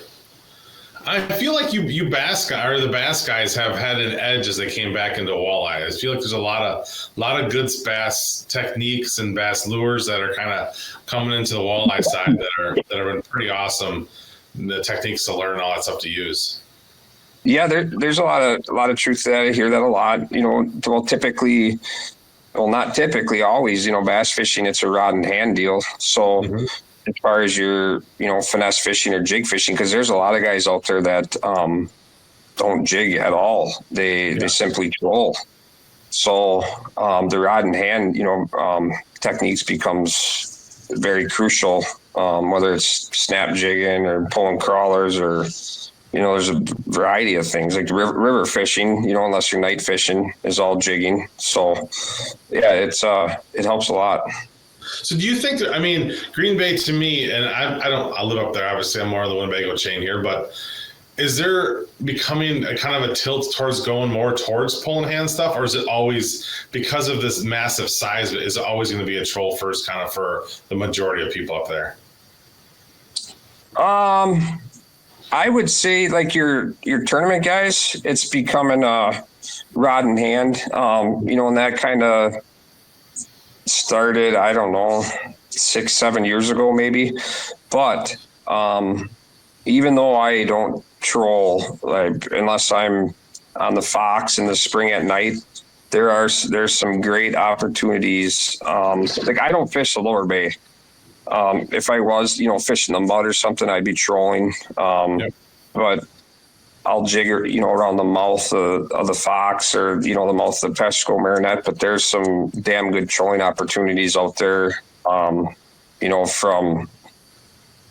I feel like you bass guy or the bass guys have had an edge as they came back into walleye. I feel like there's a lot of good bass techniques and bass lures that are kind of coming into the walleye side that have been pretty awesome. The techniques to learn, all that stuff to use. Yeah, there's a lot of truth to that. I hear that a lot. Not typically, always. Bass fishing, it's a rod and hand deal. So as far as your finesse fishing or jig fishing, because there's a lot of guys out there that don't jig at all. They simply troll. So the rod and hand techniques becomes very crucial, whether it's snap jigging or pulling crawlers or there's a variety of things like river fishing, unless you're night fishing, is all jigging. So yeah, it helps a lot. So do you think that, Green Bay to me, and I live up there, obviously I'm more of the Winnebago chain here, but is there becoming a kind of a tilt towards going more towards pulling hand stuff, or is it always, because of this massive size, is it always going to be a troll first kind of for the majority of people up there? I would say like your tournament guys, it's becoming a rod in hand, and that kind of started, I don't know, 6-7 years ago maybe. But even though I don't troll, like unless I'm on the Fox in the spring at night, there's some great opportunities. Like I don't fish the lower bay. If I was, fishing the mud or something, I'd be trolling. But I'll jig, around the mouth of the Fox or, the mouth of the Pesco Marinette. But there's some damn good trolling opportunities out there, from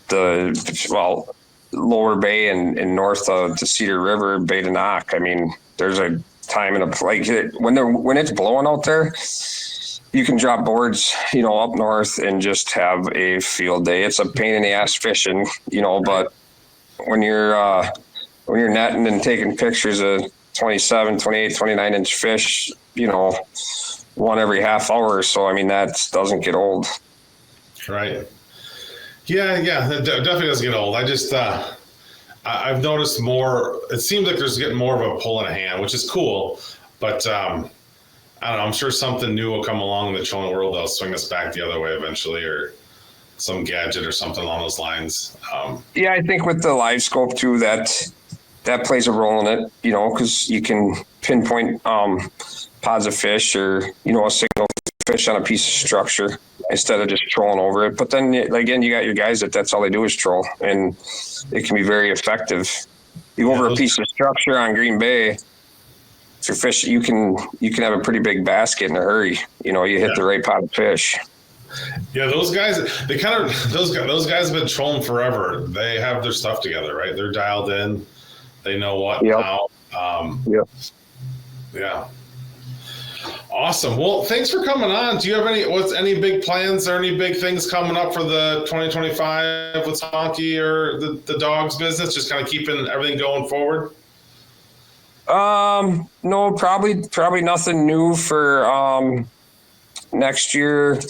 the, lower bay and north of the Cedar River, Bay to Knock. There's a time and when it's blowing out there, you can drop boards, up north and just have a field day. It's a pain in the ass fishing, but when you're netting and taking pictures of 27, 28, 29-inch fish, one every half hour or so, that doesn't get old. Right. Yeah, that definitely doesn't get old. I just, I've noticed more, it seems like there's getting more of a pull in a hand, which is cool, but I don't know, I'm sure something new will come along in the trolling world that'll swing us back the other way eventually, or some gadget or something along those lines. Yeah, I think with the live scope too, that plays a role in it, because you can pinpoint pods of fish or, a single fish on a piece of structure instead of just trolling over it. But then again, you got your guys that's all they do is troll, and it can be very effective. You go over a piece of structure on Green Bay, if you're fishing, you can have a pretty big basket in a hurry. You hit the right pot of fish. Yeah, those guys, those guys have been trolling forever. They have their stuff together, right? They're dialed in. They know what, how. Yeah. Awesome. Well, thanks for coming on. Do you have any big plans or any big things coming up for the 2025 with Honky or the dogs business? Just kind of keeping everything going forward? No, probably nothing new for next year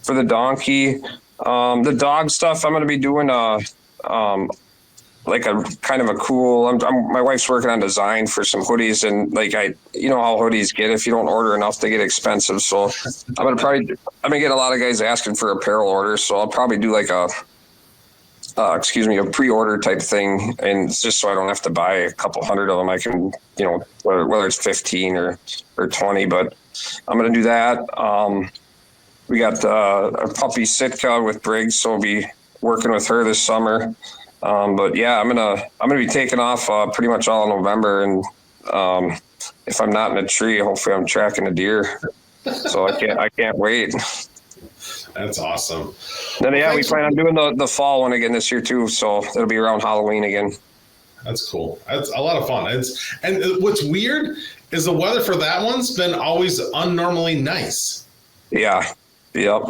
for the donkey. The dog stuff, I'm going to be doing like a kind of a cool, my wife's working on design for some hoodies, and how hoodies get, if you don't order enough, they get expensive. So I'm going to get a lot of guys asking for apparel orders. So I'll probably do like a pre-order type thing. And it's just so I don't have to buy a couple hundred of them. I can, whether it's 15 or 20, but I'm going to do that. We got a puppy Sitka with Briggs, so I'll be working with her this summer. But yeah, I'm gonna be taking off pretty much all of November, and if I'm not in a tree, hopefully I'm tracking a deer. So I can't wait. That's awesome. Then we plan on doing the fall one again this year too, so it'll be around Halloween again. That's cool. That's a lot of fun. And what's weird is the weather for that one's been always unnormally nice. Yeah. Yep.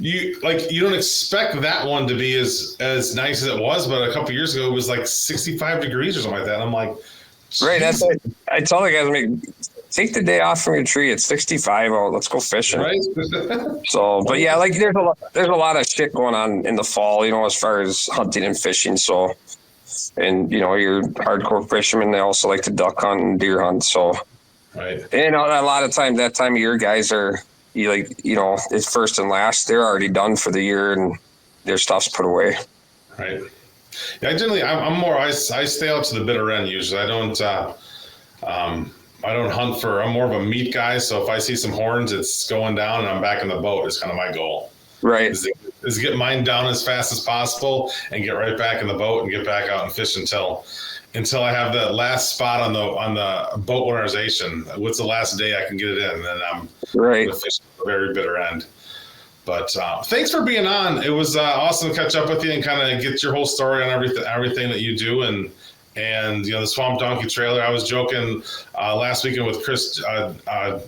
You don't expect that one to be as nice as it was, but a couple of years ago it was like 65 degrees or something like that. And I'm like, right. That's it. I tell the guys, take the day off from your tree. It's 65. Oh, let's go fishing. Right. So, but yeah, there's a lot of shit going on in the fall, as far as hunting and fishing. So and your hardcore fishermen, they also like to duck hunt and deer hunt. So, Right. and a lot of times that time of year, guys are it's first and last. They're already done for the year and their stuff's put away. Right. Yeah, I'm more. I stay out to the bitter end usually. I don't hunt for. I'm more of a meat guy. So if I see some horns, it's going down, and I'm back in the boat. It's kind of my goal. Right. Is get mine down as fast as possible and get right back in the boat and get back out and fish until I have the last spot on the boat winterization. What's the last day I can get it in, and then I'm right. Fishing the very bitter end. But thanks for being on. It was awesome to catch up with you and kind of get your whole story on everything that you do and the Swamp Donkey trailer. I was joking last weekend with Chris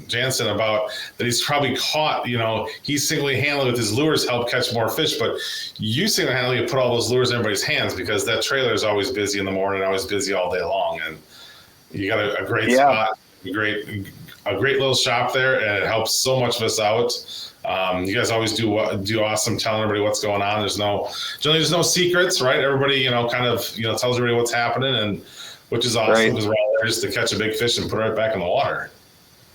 Jansen about that he's probably caught. He's single-handedly with his lures help catch more fish, but you single-handedly put all those lures in everybody's hands because that trailer is always busy in the morning, always busy all day long, and you got a great spot, a great little shop there, and it helps so much of us out. You guys always do awesome telling everybody what's going on. There's no secrets, right? Everybody, tells everybody what's happening, and which is awesome because we're all there just to catch a big fish and put it right back in the water.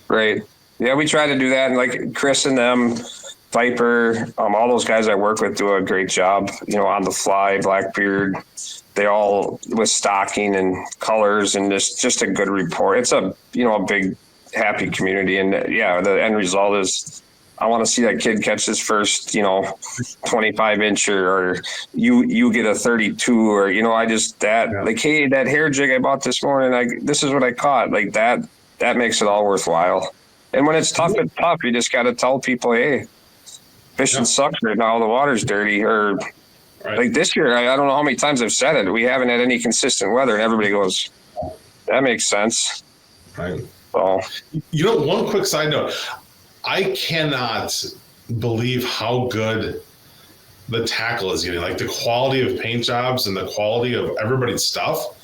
Right. Yeah, we try to do that. And like Chris and them, Viper, all those guys I work with do a great job, on the fly, Blackbeard, they all with stocking and colors and just a good report. It's a big, happy community. And the end result is, I want to see that kid catch his first, 25 incher, or you get a 32, or, like, hey, that hair jig I bought this morning, this is what I caught. Like that makes it all worthwhile. And when it's tough, it's tough. You just got to tell people, hey, fishing sucks right now. The water's dirty. Or like this year, I don't know how many times I've said it. We haven't had any consistent weather, and everybody goes, that makes sense. Right. So, one quick side note. I cannot believe how good the tackle is getting. Like the quality of paint jobs and the quality of everybody's stuff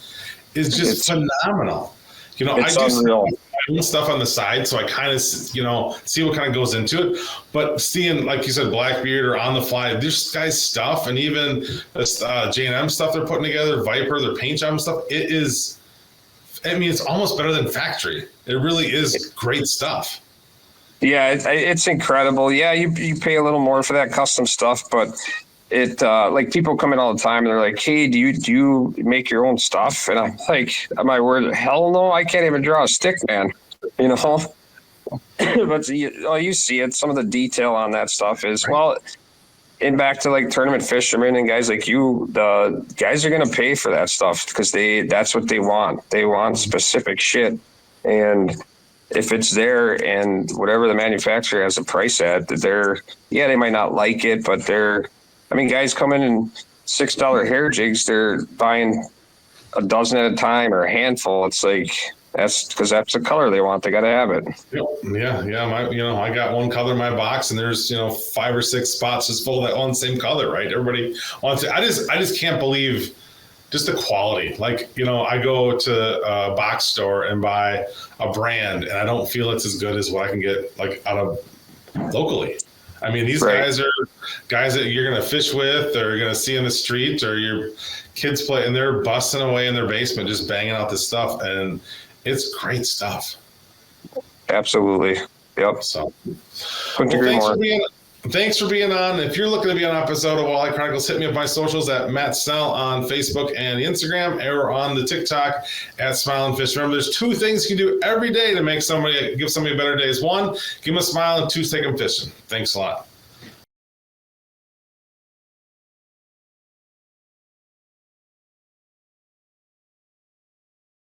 is just phenomenal. I do some stuff on the side, so I kind of, see what kind of goes into it. But seeing, like you said, Blackbeard or On the Fly, this guy's stuff, and even this J&M stuff they're putting together, Viper, their paint job stuff, it's almost better than factory. It really is great stuff. Yeah, it's incredible. Yeah, you pay a little more for that custom stuff, but it like people come in all the time and they're like, hey, do you make your own stuff? And I'm like, my word, hell no, I can't even draw a stick, man. But you see it. Some of the detail on that stuff is and back to like tournament fishermen and guys like you, the guys are gonna pay for that stuff because that's what they want. They want specific shit, and if it's there and whatever the manufacturer has a price at, they might not like it, but guys come in $6 hair jigs, they're buying a dozen at a time or a handful. It's like, that's because that's the color they want. They got to have it. Yeah. I got one color in my box, and there's 5 or 6 spots just full of that one same color, right? Everybody wants it. I just can't believe just the quality. Like, I go to a box store and buy a brand, and I don't feel it's as good as what I can get like out of locally. These guys are guys that you're going to fish with, or you're going to see in the street, or your kids play, and they're busting away in their basement, just banging out this stuff. And it's great stuff. Absolutely. Yep. So, thanks for being on. If you're looking to be on an episode of Walleye Chronicles, hit me up my socials at Matt Snell on Facebook and Instagram, or on the TikTok at Smile and Fish. Remember, there's 2 things you can do every day to give somebody a better day. 1, give them a smile, and 2, take them fishing. Thanks a lot.